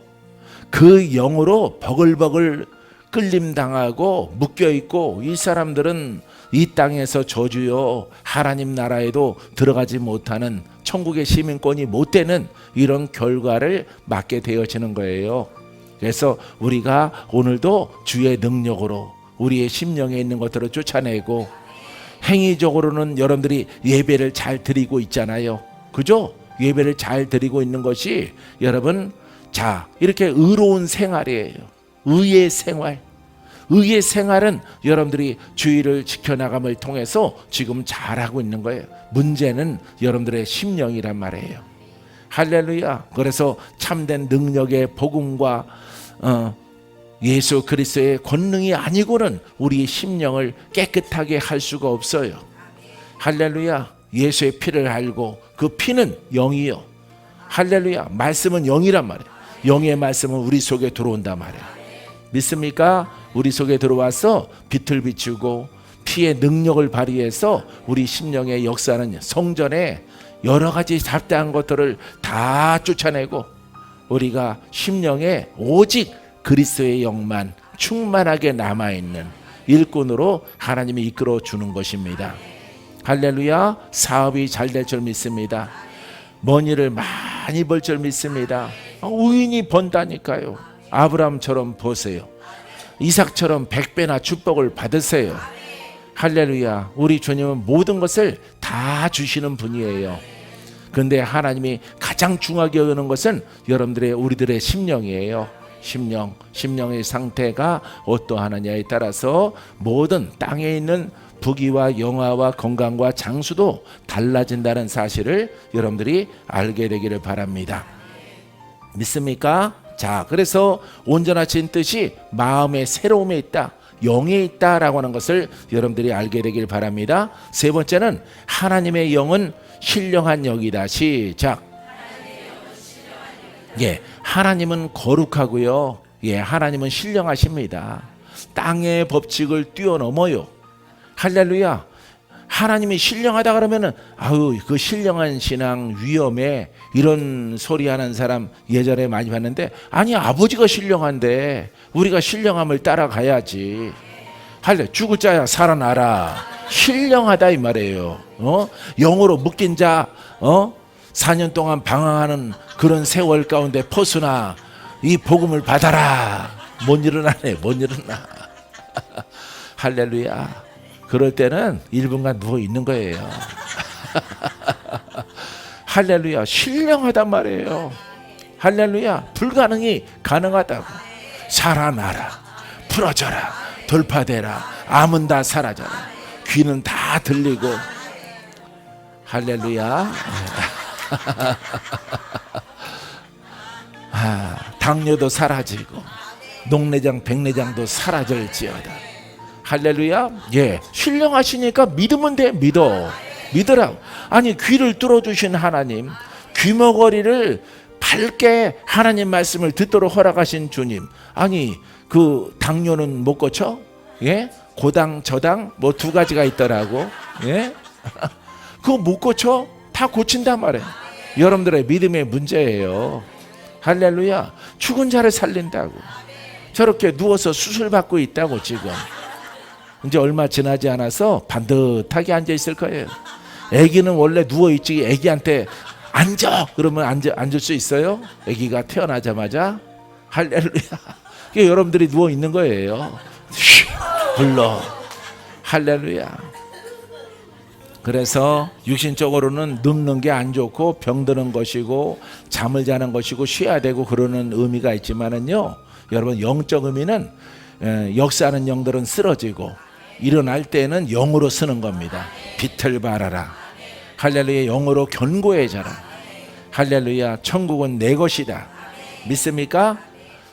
그 영으로 버글버글 끌림당하고 묶여있고, 이 사람들은 이 땅에서 저주요 하나님 나라에도 들어가지 못하는, 천국의 시민권이 못 되는 이런 결과를 맞게 되어지는 거예요. 그래서 우리가 오늘도 주의 능력으로 우리의 심령에 있는 것들을 쫓아내고, 행위적으로는 여러분들이 예배를 잘 드리고 있잖아요. 그죠? 예배를 잘 드리고 있는 것이 여러분, 자, 이렇게 의로운 생활이에요. 의의 생활. 의의 생활은 여러분들이 주의를 지켜나감을 통해서 지금 잘하고 있는 거예요. 문제는 여러분들의 심령이란 말이에요. 할렐루야. 그래서 참된 능력의 복음과 예수 그리스도의 권능이 아니고는 우리의 심령을 깨끗하게 할 수가 없어요. 할렐루야. 예수의 피를 알고, 그 피는 영이요. 할렐루야. 말씀은 영이란 말이에요. 영의 말씀은 우리 속에 들어온단 말이에요. 믿습니까? 우리 속에 들어와서 빛을 비추고 피의 능력을 발휘해서 우리 심령의 역사는 성전에 여러 가지 잡다한 것들을 다 쫓아내고, 우리가 심령에 오직 그리스도의 영만 충만하게 남아있는 일꾼으로 하나님이 이끌어 주는 것입니다. 할렐루야. 사업이 잘 될 줄 믿습니다. 먼 일을 많이 벌 줄 믿습니다. 의인이 번다니까요. 아브라함처럼 보세요. 이삭처럼 100배나 축복을 받으세요. 할렐루야. 우리 주님은 모든 것을 다 주시는 분이에요. 그런데 하나님이 가장 중요하게 여기는 것은 여러분들의, 우리들의 심령이에요. 심령의 상태가 어떠하느냐에 따라서 모든 땅에 있는 부귀와 영화와 건강과 장수도 달라진다는 사실을 여러분들이 알게 되기를 바랍니다. 믿습니까? 자, 그래서 온전하신 뜻이 마음의 새로움에 있다, 영에 있다라고 하는 것을 여러분들이 알게 되길 바랍니다. 세 번째는 하나님의 영은 신령한 영이다. 시작. 예, 하나님은 거룩하고요. 예, 하나님은 신령하십니다. 땅의 법칙을 뛰어넘어요. 할렐루야. 하나님이 신령하다 그러면은 그 신령한 신앙 위험해, 이런 소리 하는 사람 예전에 많이 봤는데, 아니 아버지가 신령한데 우리가 신령함을 따라가야지. 죽을 자야 살아나라. 신령하다 이 말이에요. 영으로 묶인 자 4년 동안 방황하는 그런 세월 가운데 포수나 이 복음을 받아라. 못 일어나네, 못 일어나. 할렐루야. 그럴 때는 1분간 누워 있는 거예요. 할렐루야. 신령하단 말이에요. 할렐루야. 불가능이 가능하다고. 살아나라, 풀어져라, 돌파되라, 암은 다 사라져라, 귀는 다 들리고. 할렐루야. 당뇨도 사라지고 녹내장 백내장도 사라질지어다. 할렐루야. 예, 신령하시니까 믿으면 돼. 믿으라고. 아니, 귀를 뚫어주신 하나님, 귀머거리를 밝게 하나님 말씀을 듣도록 허락하신 주님. 아니, 그 당뇨는 못 고쳐? 예? 고당 저당 뭐 두 가지가 있더라고. 예? 그거 못 고쳐? 다 고친단 말이에요. 여러분들의 믿음의 문제예요. 할렐루야. 죽은 자를 살린다고. 저렇게 누워서 수술 받고 있다고. 지금 이제 얼마 지나지 않아서 반듯하게 앉아 있을 거예요. 아기는 원래 누워 있지. 아기한테 앉아 그러면 앉을 수 있어요? 아기가 태어나자마자. 할렐루야. 여러분들이 누워 있는 거예요. 불러. 할렐루야. 그래서 육신적으로는 늙는 게 안 좋고 병드는 것이고 잠을 자는 것이고 쉬어야 되고 그러는 의미가 있지만은요, 여러분, 영적 의미는 역사하는 영들은 쓰러지고 일어날 때는 영으로 쓰는 겁니다. 빛을 발하라. 할렐루야. 영으로 견고해져라. 할렐루야. 천국은 내 것이다. 믿습니까?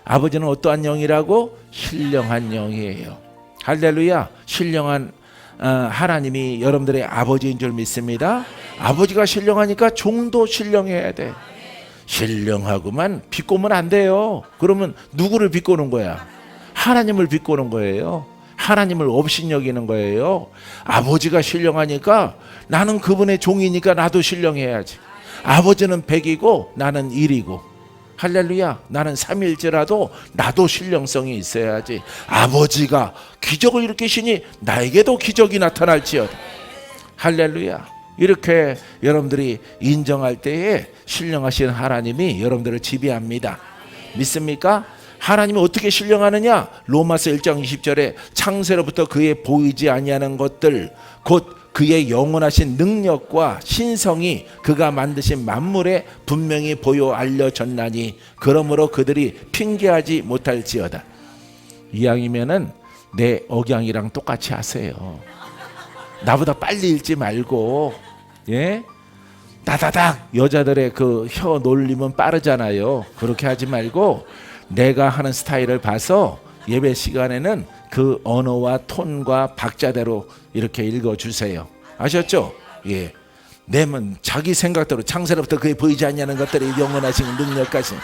아버지는 어떠한 영이라고? 신령한 영이에요. 할렐루야. 신령한 하나님이 여러분들의 아버지인 줄 믿습니다. 아버지가 신령하니까 종도 신령해야 돼. 신령하고만 비꼬면 안 돼요. 그러면 누구를 비꼬는 거야? 하나님을 비꼬는 거예요. 하나님을 업신여기는 거예요. 아버지가 신령하니까 나는 그분의 종이니까 나도 신령해야지. 아버지는 100이고 나는 1이고, 할렐루야. 나는 3일째라도 나도 신령성이 있어야지. 아버지가 기적을 일으키시니 나에게도 기적이 나타날지어다. 할렐루야. 이렇게 여러분들이 인정할 때에 신령하신 하나님이 여러분들을 지배합니다. 믿습니까? 하나님이 어떻게 신령하느냐? 로마서 1장 20절에 창세로부터 그의 보이지 아니하는 것들 곧 그의 영원하신 능력과 신성이 그가 만드신 만물에 분명히 보여 알려졌나니 그러므로 그들이 핑계하지 못할지어다. 이왕이면은 내 억양이랑 똑같이 하세요. 나보다 빨리 읽지 말고. 예? 다다닥 여자들의 그 혀 놀림은 빠르잖아요. 그렇게 하지 말고 내가 하는 스타일을 봐서 예배 시간에는 그 언어와 톤과 박자대로 이렇게 읽어주세요. 아셨죠? 예. 내면 자기 생각대로 창세로부터 그에 보이지 않냐는 것들이 영원하신 능력까지.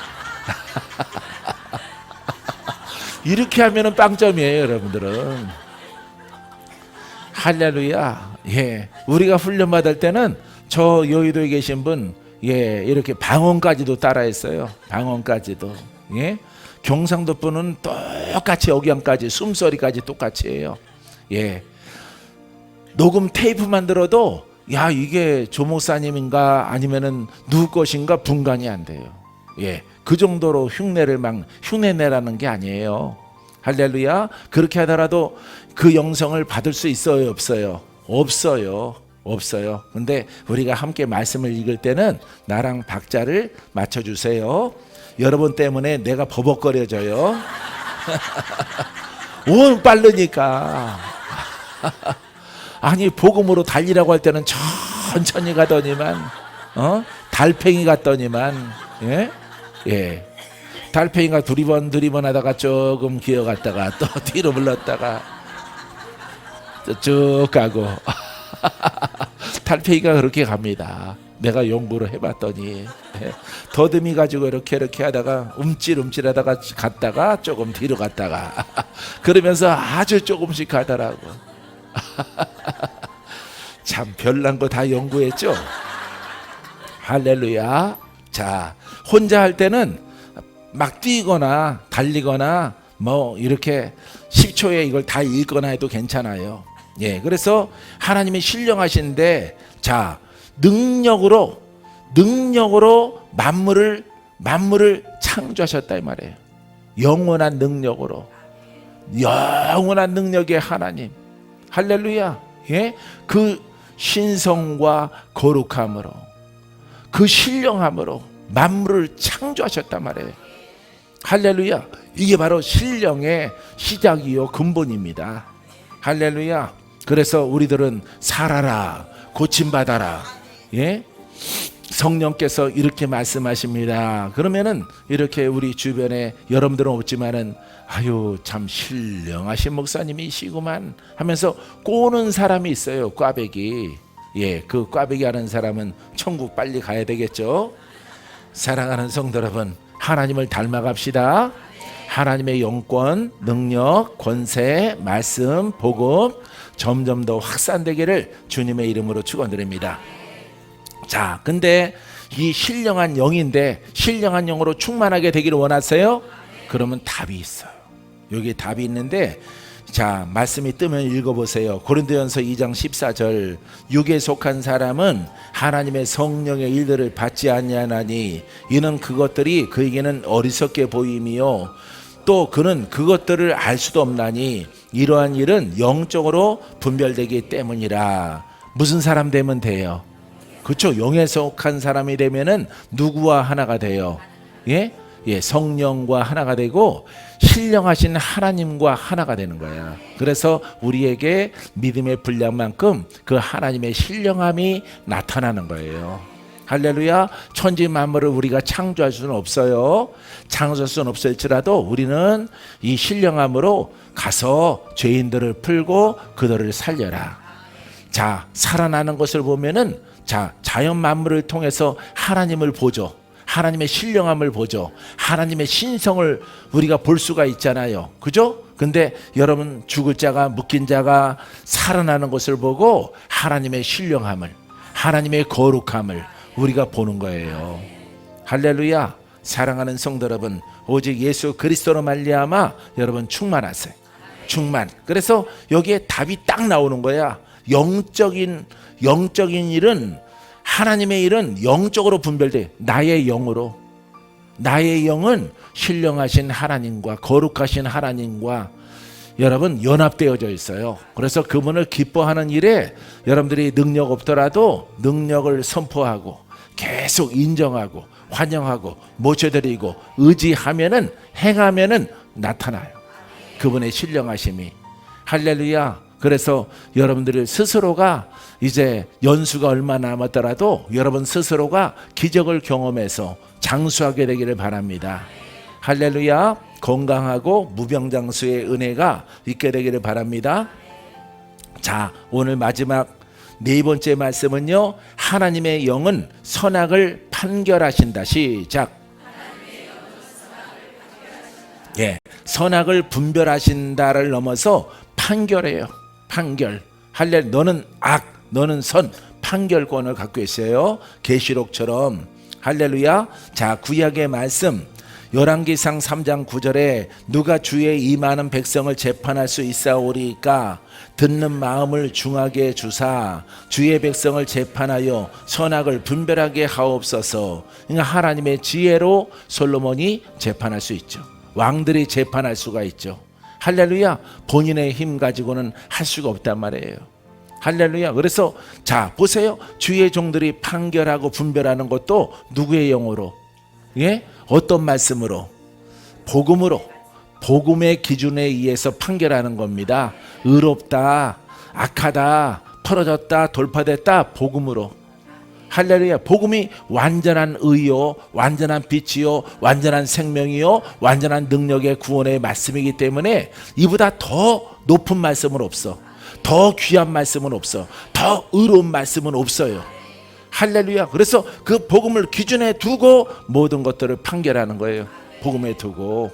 이렇게 하면은 빵점이에요, 여러분들은. 할렐루야. 예. 우리가 훈련 받을 때는 저 여의도에 계신 분, 예, 이렇게 방언까지도 따라했어요. 방언까지도. 예. 경상도 분은 똑같이 억양까지 숨소리까지 똑같이 해요. 예. 녹음 테이프만 들어도 야, 이게 조 목사님인가 아니면은 누구 것인가 분간이 안 돼요. 예. 그 정도로 흉내내라는 게 아니에요. 할렐루야. 그렇게 하더라도 그 영성을 받을 수 있어요, 없어요? 없어요. 근데 우리가 함께 말씀을 읽을 때는 나랑 박자를 맞춰주세요. 여러분 때문에 내가 버벅거려져요. 오, 빠르니까. 아니, 복음으로 달리라고 할 때는 천천히 가더니만, 달팽이 같더니만, 예. 달팽이가 두리번 하다가 조금 기어갔다가 또 뒤로 물렀다가 쭉 가고. 달팽이가 그렇게 갑니다. 내가 연구를 해봤더니 더듬이 가지고 이렇게 하다가 움찔하다가 갔다가 조금 뒤로 갔다가 그러면서 아주 조금씩 가더라고. 참 별난 거 다 연구했죠. 할렐루야. 자, 혼자 할 때는 막 뛰거나 달리거나 뭐 이렇게 10초에 이걸 다 읽거나 해도 괜찮아요. 예, 그래서 하나님이 신령하신데, 자, 능력으로 만물을 창조하셨다 이 말이에요. 영원한 능력의 하나님. 할렐루야. 예? 그 신성과 거룩함으로 그 신령함으로 만물을 창조하셨단 말이에요. 할렐루야. 이게 바로 신령의 시작이요 근본입니다. 할렐루야. 그래서 우리들은 살아라, 고침받아라. 예? 성령께서 이렇게 말씀하십니다. 그러면은 이렇게 우리 주변에 여러분들은 없지만은 아유 참 신령하신 목사님이시구만 하면서 꼬는 사람이 있어요. 꽈배기. 예, 그 꽈배기 하는 사람은 천국 빨리 가야 되겠죠. 사랑하는 성도 여러분, 하나님을 닮아갑시다. 하나님의 영권, 능력, 권세, 말씀, 복음 점점 더 확산되기를 주님의 이름으로 축원드립니다. 자, 근데 이 신령한 영인데 신령한 영으로 충만하게 되기를 원하세요? 그러면 답이 있어요. 여기 답이 있는데, 자, 말씀이 뜨면 읽어보세요. 고린도전서 2장 14절. 육에 속한 사람은 하나님의 성령의 일들을 받지 아니하나니 이는 그것들이 그에게는 어리석게 보임이요 또 그는 그것들을 알 수도 없나니 이러한 일은 영적으로 분별되기 때문이라. 무슨 사람 되면 돼요? 그렇죠. 영에 속한 사람이 되면은 누구와 하나가 돼요? 예? 예, 성령과 하나가 되고 신령하신 하나님과 하나가 되는 거야. 그래서 우리에게 믿음의 분량만큼 그 하나님의 신령함이 나타나는 거예요. 할렐루야. 천지 만물을 우리가 창조할 수는 없어요. 창조할 수는 없을지라도 우리는 이 신령함으로 가서 죄인들을 풀고 그들을 살려라. 자, 살아나는 것을 보면은 자, 자연 만물을 통해서 하나님을 보죠. 하나님의 신령함을 보죠. 하나님의 신성을 우리가 볼 수가 있잖아요. 그죠? 근데 여러분, 죽을 자가 묶인 자가 살아나는 것을 보고 하나님의 신령함을, 하나님의 거룩함을 우리가 보는 거예요. 할렐루야. 사랑하는 성도 여러분, 오직 예수 그리스도로 말미암아 여러분 충만하세요. 충만. 그래서 여기에 답이 딱 나오는 거야. 영적인 일은, 하나님의 일은 영적으로 분별돼. 나의 영으로. 나의 영은 신령하신 하나님과 거룩하신 하나님과 여러분 연합되어져 있어요. 그래서 그분을 기뻐하는 일에 여러분들이 능력 없더라도 능력을 선포하고 계속 인정하고 환영하고 모셔드리고 의지하면은, 행하면은 나타나요. 그분의 신령하심이. 할렐루야. 그래서 여러분들 스스로가 이제 연수가 얼마 남았더라도 여러분 스스로가 기적을 경험해서 장수하게 되기를 바랍니다. 할렐루야. 건강하고 무병장수의 은혜가 있게 되기를 바랍니다. 자, 오늘 마지막 네 번째 말씀은요, 하나님의 영은 선악을 판결하신다. 시작. 예, 선악을 분별하신다를 넘어서 판결해요. 판결. 할렐루야. 너는 악, 너는 선, 판결권을 갖고 있어요. 계시록처럼. 할렐루야. 자, 구약의 말씀 열왕기상 3장 9절에 누가 주의 이 많은 백성을 재판할 수 있사오리까? 듣는 마음을 중하게 주사 주의 백성을 재판하여 선악을 분별하게 하옵소서. 그러니까 하나님의 지혜로 솔로몬이 재판할 수 있죠. 왕들이 재판할 수가 있죠. 할렐루야. 본인의 힘 가지고는 할 수가 없단 말이에요. 할렐루야. 그래서 자, 보세요. 주의 종들이 판결하고 분별하는 것도 누구의 영으로? 예? 어떤 말씀으로? 복음으로. 복음의 기준에 의해서 판결하는 겁니다. 의롭다, 악하다, 풀어졌다, 돌파됐다, 복음으로. 할렐루야. 복음이 완전한 의요, 완전한 빛이요, 완전한 생명이요, 완전한 능력의 구원의 말씀이기 때문에 이보다 더 높은 말씀은 없어. 더 귀한 말씀은 없어. 더 의로운 말씀은 없어요. 할렐루야. 그래서 그 복음을 기준에 두고 모든 것들을 판결하는 거예요. 복음에 두고.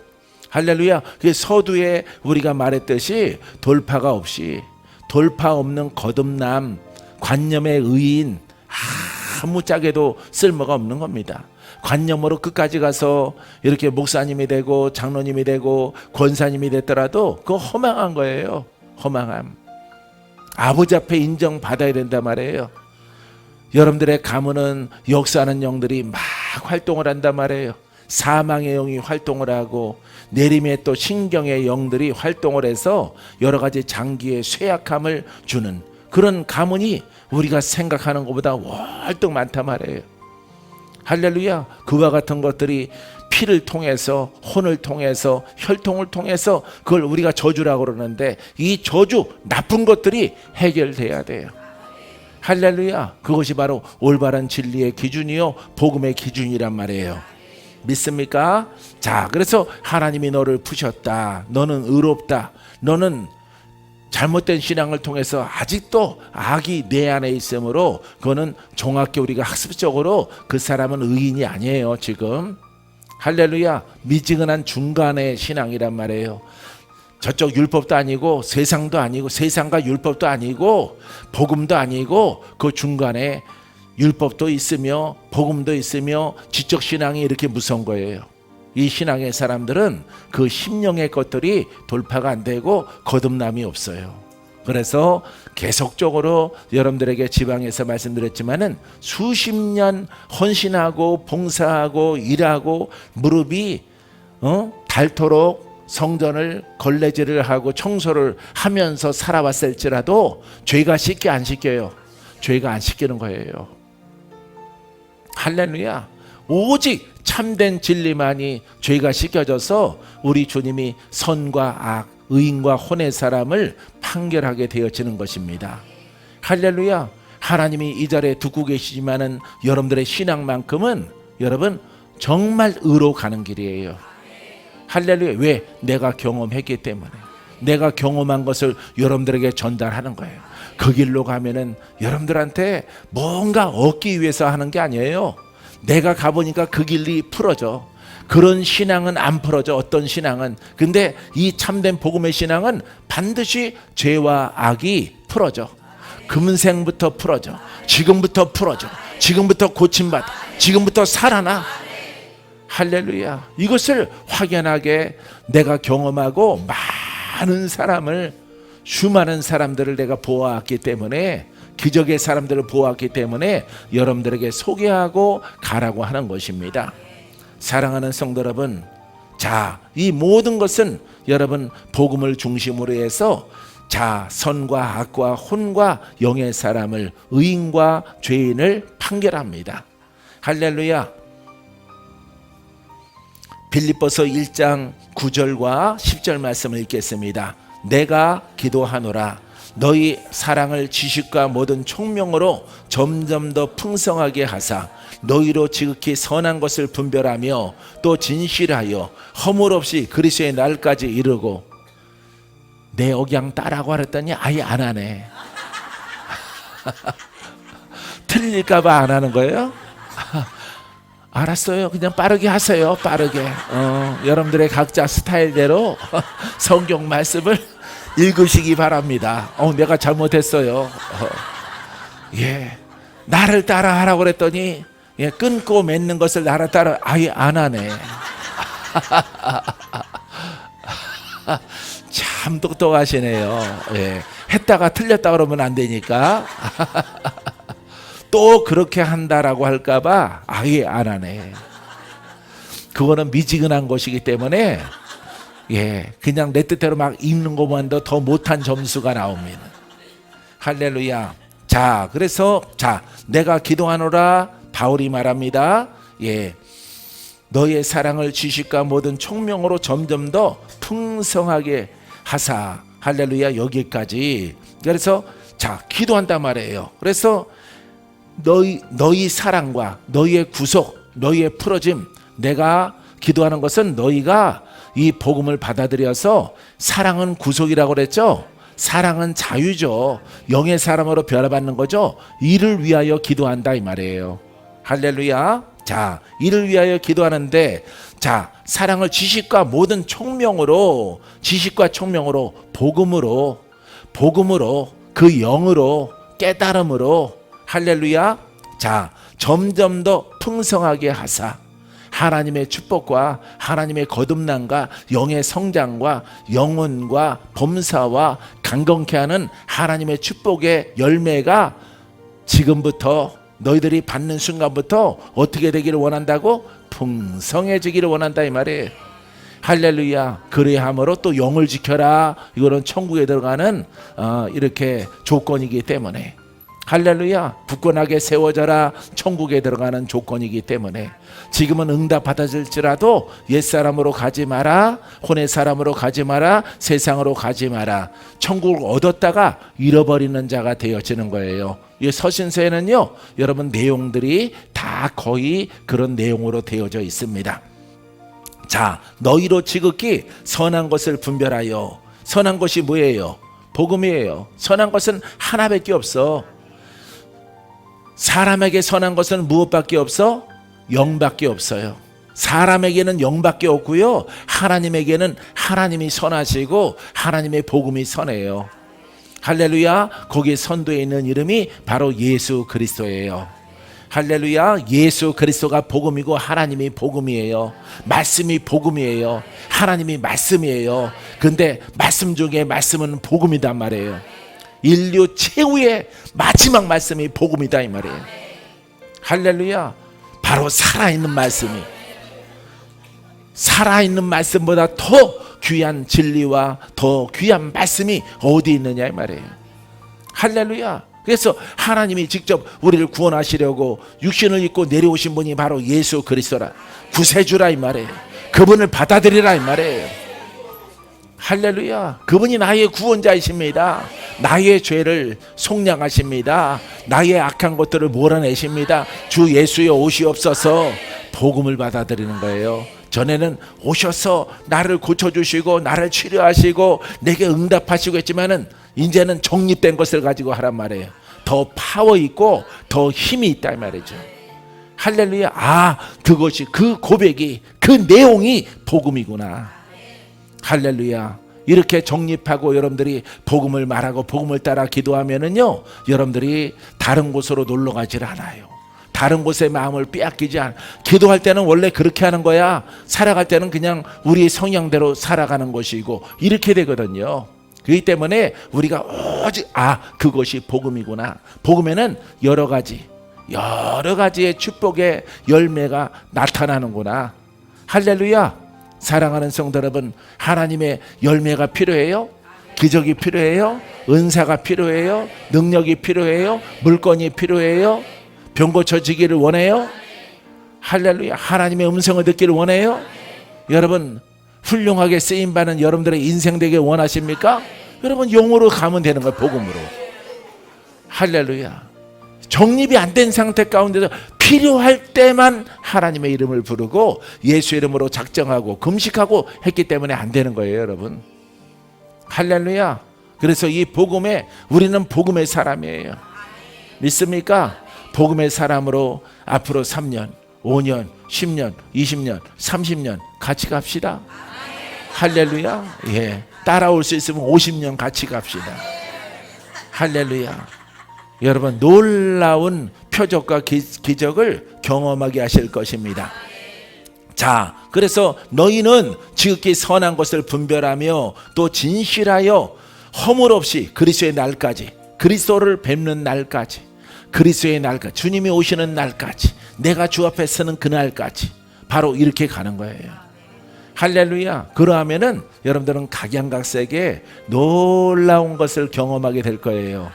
할렐루야. 그 서두에 우리가 말했듯이 돌파가 없이, 돌파 없는 거듭남, 관념의 의인, 아무짝에도 쓸모가 없는 겁니다. 관념으로 끝까지 가서 이렇게 목사님이 되고 장로님이 되고 권사님이 됐더라도 그거 허망한 거예요. 허망함. 아버지 앞에 인정받아야 된단 말이에요. 여러분들의 가문은 역사하는 영들이 막 활동을 한단 말이에요. 사망의 영이 활동을 하고 내림의 또 신경의 영들이 활동을 해서 여러 가지 장기의 쇠약함을 주는 그런 가문이 우리가 생각하는 것보다 월등 많단 말이에요. 할렐루야. 그와 같은 것들이 피를 통해서, 혼을 통해서, 혈통을 통해서 그걸 우리가 저주라고 그러는데, 이 저주, 나쁜 것들이 해결돼야 돼요. 할렐루야. 그것이 바로 올바른 진리의 기준이요, 복음의 기준이란 말이에요. 믿습니까? 자, 그래서 하나님이 너를 푸셨다. 너는 의롭다. 너는 잘못된 신앙을 통해서 아직도 악이 내 안에 있으므로, 그거는 정확히 우리가 학습적으로 그 사람은 의인이 아니에요 지금. 할렐루야. 미지근한 중간의 신앙이란 말이에요. 저쪽 율법도 아니고 세상도 아니고, 세상과 율법도 아니고 복음도 아니고, 그 중간에 율법도 있으며 복음도 있으며 지적 신앙이 이렇게 무서운 거예요. 이 신앙의 사람들은 그 심령의 것들이 돌파가 안 되고 거듭남이 없어요. 그래서 계속적으로 여러분들에게 지방에서 말씀드렸지만은 수십 년 헌신하고 봉사하고 일하고 무릎이 닳도록 성전을 걸레질을 하고 청소를 하면서 살아왔을지라도 죄가 씻게 안 씻겨요. 죄가 안 씻기는 거예요. 할렐루야. 오직 참된 진리만이 죄가 씻겨져서 우리 주님이 선과 악, 의인과 혼의 사람을 판결하게 되어지는 것입니다. 할렐루야. 하나님이 이 자리에 듣고 계시지만은 여러분들의 신앙만큼은 여러분 정말 의로 가는 길이에요. 할렐루야. 왜? 내가 경험했기 때문에. 내가 경험한 것을 여러분들에게 전달하는 거예요. 그 길로 가면은 여러분들한테 뭔가 얻기 위해서 하는 게 아니에요. 내가 가보니까 그 길이 풀어져. 그런 신앙은 안 풀어져, 어떤 신앙은. 근데 이 참된 복음의 신앙은 반드시 죄와 악이 풀어져. 금생부터 풀어져. 지금부터 풀어져. 지금부터 고침받아. 지금부터 살아나. 할렐루야. 이것을 확연하게 내가 경험하고 많은 사람을, 수많은 사람들을 내가 보아왔기 때문에, 기적의 사람들을 보았기 때문에 여러분들에게 소개하고 가라고 하는 것입니다. 사랑하는 성도 여러분, 자, 이 모든 것은 여러분 복음을 중심으로 해서, 자, 선과 악과 혼과 영의 사람을, 의인과 죄인을 판결합니다. 할렐루야. 빌립보서 1장 9절과 10절 말씀을 읽겠습니다. 내가 기도하노라. 너희 사랑을 지식과 모든 총명으로 점점 더 풍성하게 하사 너희로 지극히 선한 것을 분별하며 또 진실하여 허물 없이 그리스도의 날까지 이르고. 내 억양 따라고 하랬더니 아예 안 하네. 틀릴까봐 안 하는 거예요? 알았어요. 그냥 빠르게 하세요. 빠르게. 여러분들의 각자 스타일대로 성경 말씀을 읽으시기 바랍니다. 내가 잘못했어요. 예, 나를 따라 하라고 그랬더니 끊고 맺는 것을 나를 따라 아예 안 하네. 참 똑똑하시네요. 예, 했다가 틀렸다 그러면 안 되니까. 또 그렇게 한다라고 할까봐 아예 안 하네. 그거는 미지근한 것이기 때문에 그냥 내 뜻대로 막 읽는 것만도 더 못한 점수가 나옵니다. 할렐루야. 자, 그래서 내가 기도하노라 바울이 말합니다. 너의 사랑을 지식과 모든 총명으로 점점 더 풍성하게 하사. 할렐루야. 여기까지. 그래서 기도한단 말이에요. 그래서 너희 사랑과 너희의 구속, 너희의 풀어짐, 내가 기도하는 것은 너희가 이 복음을 받아들여서, 사랑은 구속이라고 그랬죠. 사랑은 자유죠. 영의 사람으로 변화받는 거죠. 이를 위하여 기도한다 이 말이에요. 할렐루야. 이를 위하여 기도하는데, 사랑을 지식과 모든 총명으로, 지식과 총명으로, 복음으로, 그 영으로, 깨달음으로, 할렐루야. 점점 더 풍성하게 하사. 하나님의 축복과 하나님의 거듭남과 영의 성장과 영혼과 범사와 강건케 하는 하나님의 축복의 열매가 지금부터 너희들이 받는 순간부터 어떻게 되기를 원한다고? 풍성해지기를 원한다 이 말이에요. 할렐루야. 그래야함으로 또 영을 지켜라. 이거는 천국에 들어가는 이렇게 조건이기 때문에. 할렐루야. 굳건하게 세워져라. 천국에 들어가는 조건이기 때문에 지금은 응답 받아질지라도 옛사람으로 가지 마라. 혼의 사람으로 가지 마라. 세상으로 가지 마라. 천국을 얻었다가 잃어버리는 자가 되어지는 거예요. 이 서신서에는요, 여러분 내용들이 다 거의 그런 내용으로 되어져 있습니다. 자, 너희로 지극히 선한 것을 분별하여. 선한 것이 뭐예요? 복음이에요. 선한 것은 하나밖에 없어. 사람에게 선한 것은 무엇밖에 없어? 영밖에 없어요. 사람에게는 영밖에 없고요, 하나님에게는 하나님이 선하시고 하나님의 복음이 선해요. 할렐루야. 거기에 선도에 있는 이름이 바로 예수 그리스도예요. 할렐루야. 예수 그리스도가 복음이고 하나님이 복음이에요. 말씀이 복음이에요. 하나님이 말씀이에요. 근데 말씀 중에 말씀은 복음이단 말이에요. 인류 최후의 마지막 말씀이 복음이다 이 말이에요. 할렐루야. 바로 살아있는 말씀이, 살아있는 말씀보다 더 귀한 진리와 더 귀한 말씀이 어디 있느냐 이 말이에요. 할렐루야. 그래서 하나님이 직접 우리를 구원하시려고 육신을 입고 내려오신 분이 바로 예수 그리스도라, 구세주라 이 말이에요. 그분을 받아들이라 이 말이에요. 할렐루야. 그분이 나의 구원자이십니다. 나의 죄를 속량하십니다. 나의 악한 것들을 몰아내십니다. 주 예수여 오시옵소서. 복음을 받아들이는 거예요. 전에는 오셔서 나를 고쳐주시고 나를 치료하시고 내게 응답하시고 했지만은 이제는 정립된 것을 가지고 하란 말이에요. 더 파워 있고 더 힘이 있다 이 말이죠. 할렐루야. 아, 그것이, 그 고백이, 그 내용이 복음이구나. 할렐루야. 이렇게 정립하고 여러분들이 복음을 말하고 복음을 따라 기도하면은요, 여러분들이 다른 곳으로 놀러 가질 않아요. 다른 곳에 마음을 빼앗기지 않아. 기도할 때는 원래 그렇게 하는 거야. 살아갈 때는 그냥 우리의 성향대로 살아가는 것이고 이렇게 되거든요. 그렇기 때문에 우리가 오직 그것이 복음이구나. 복음에는 여러 가지의 축복의 열매가 나타나는구나. 할렐루야. 사랑하는 성도 여러분, 하나님의 열매가 필요해요? 기적이 필요해요? 은사가 필요해요? 능력이 필요해요? 물건이 필요해요? 병 고쳐지기를 원해요? 할렐루야. 하나님의 음성을 듣기를 원해요? 여러분, 훌륭하게 쓰임받는 여러분들의 인생 되길 원하십니까? 여러분, 영으로 가면 되는 거예요. 복음으로. 할렐루야. 정립이 안 된 상태 가운데서 필요할 때만 하나님의 이름을 부르고 예수 이름으로 작정하고 금식하고 했기 때문에 안 되는 거예요, 여러분. 할렐루야. 그래서 이 복음에, 우리는 복음의 사람이에요. 믿습니까? 복음의 사람으로 앞으로 3년, 5년, 10년, 20년, 30년 같이 갑시다. 할렐루야. 예. 따라올 수 있으면 50년 같이 갑시다. 할렐루야. 여러분, 놀라운 표적과 기적을 경험하게 하실 것입니다. 자, 그래서 너희는 지극히 선한 것을 분별하며 또 진실하여 허물 없이 그리스도의 날까지, 그리스도를 뵙는 날까지, 그리스도의 날까지, 주님이 오시는 날까지, 내가 주 앞에 서는 그날까지 바로 이렇게 가는 거예요. 할렐루야. 그러하면은 여러분들은 각양각색의 놀라운 것을 경험하게 될 거예요.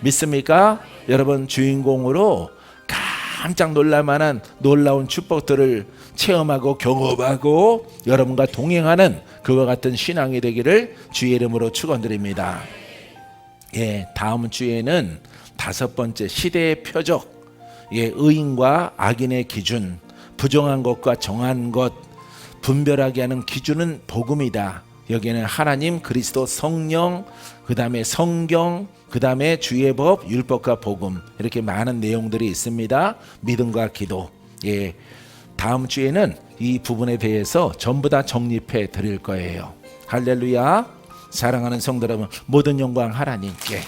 믿습니까? 여러분, 주인공으로 깜짝 놀랄만한 놀라운 축복들을 체험하고 경험하고 여러분과 동행하는 그와 같은 신앙이 되기를 주의 이름으로 축원드립니다. 예, 다음 주에는 5번째 시대의 표적, 예, 의인과 악인의 기준, 부정한 것과 정한 것 분별하게 하는 기준은 복음이다. 여기에는 하나님, 그리스도, 성령, 그 다음에 성경, 그 다음에 주의 법, 율법과 복음, 이렇게 많은 내용들이 있습니다. 믿음과 기도. 예, 다음 주에는 이 부분에 대해서 전부 다 정립해 드릴 거예요. 할렐루야. 사랑하는 성도 여러분, 모든 영광 하나님께.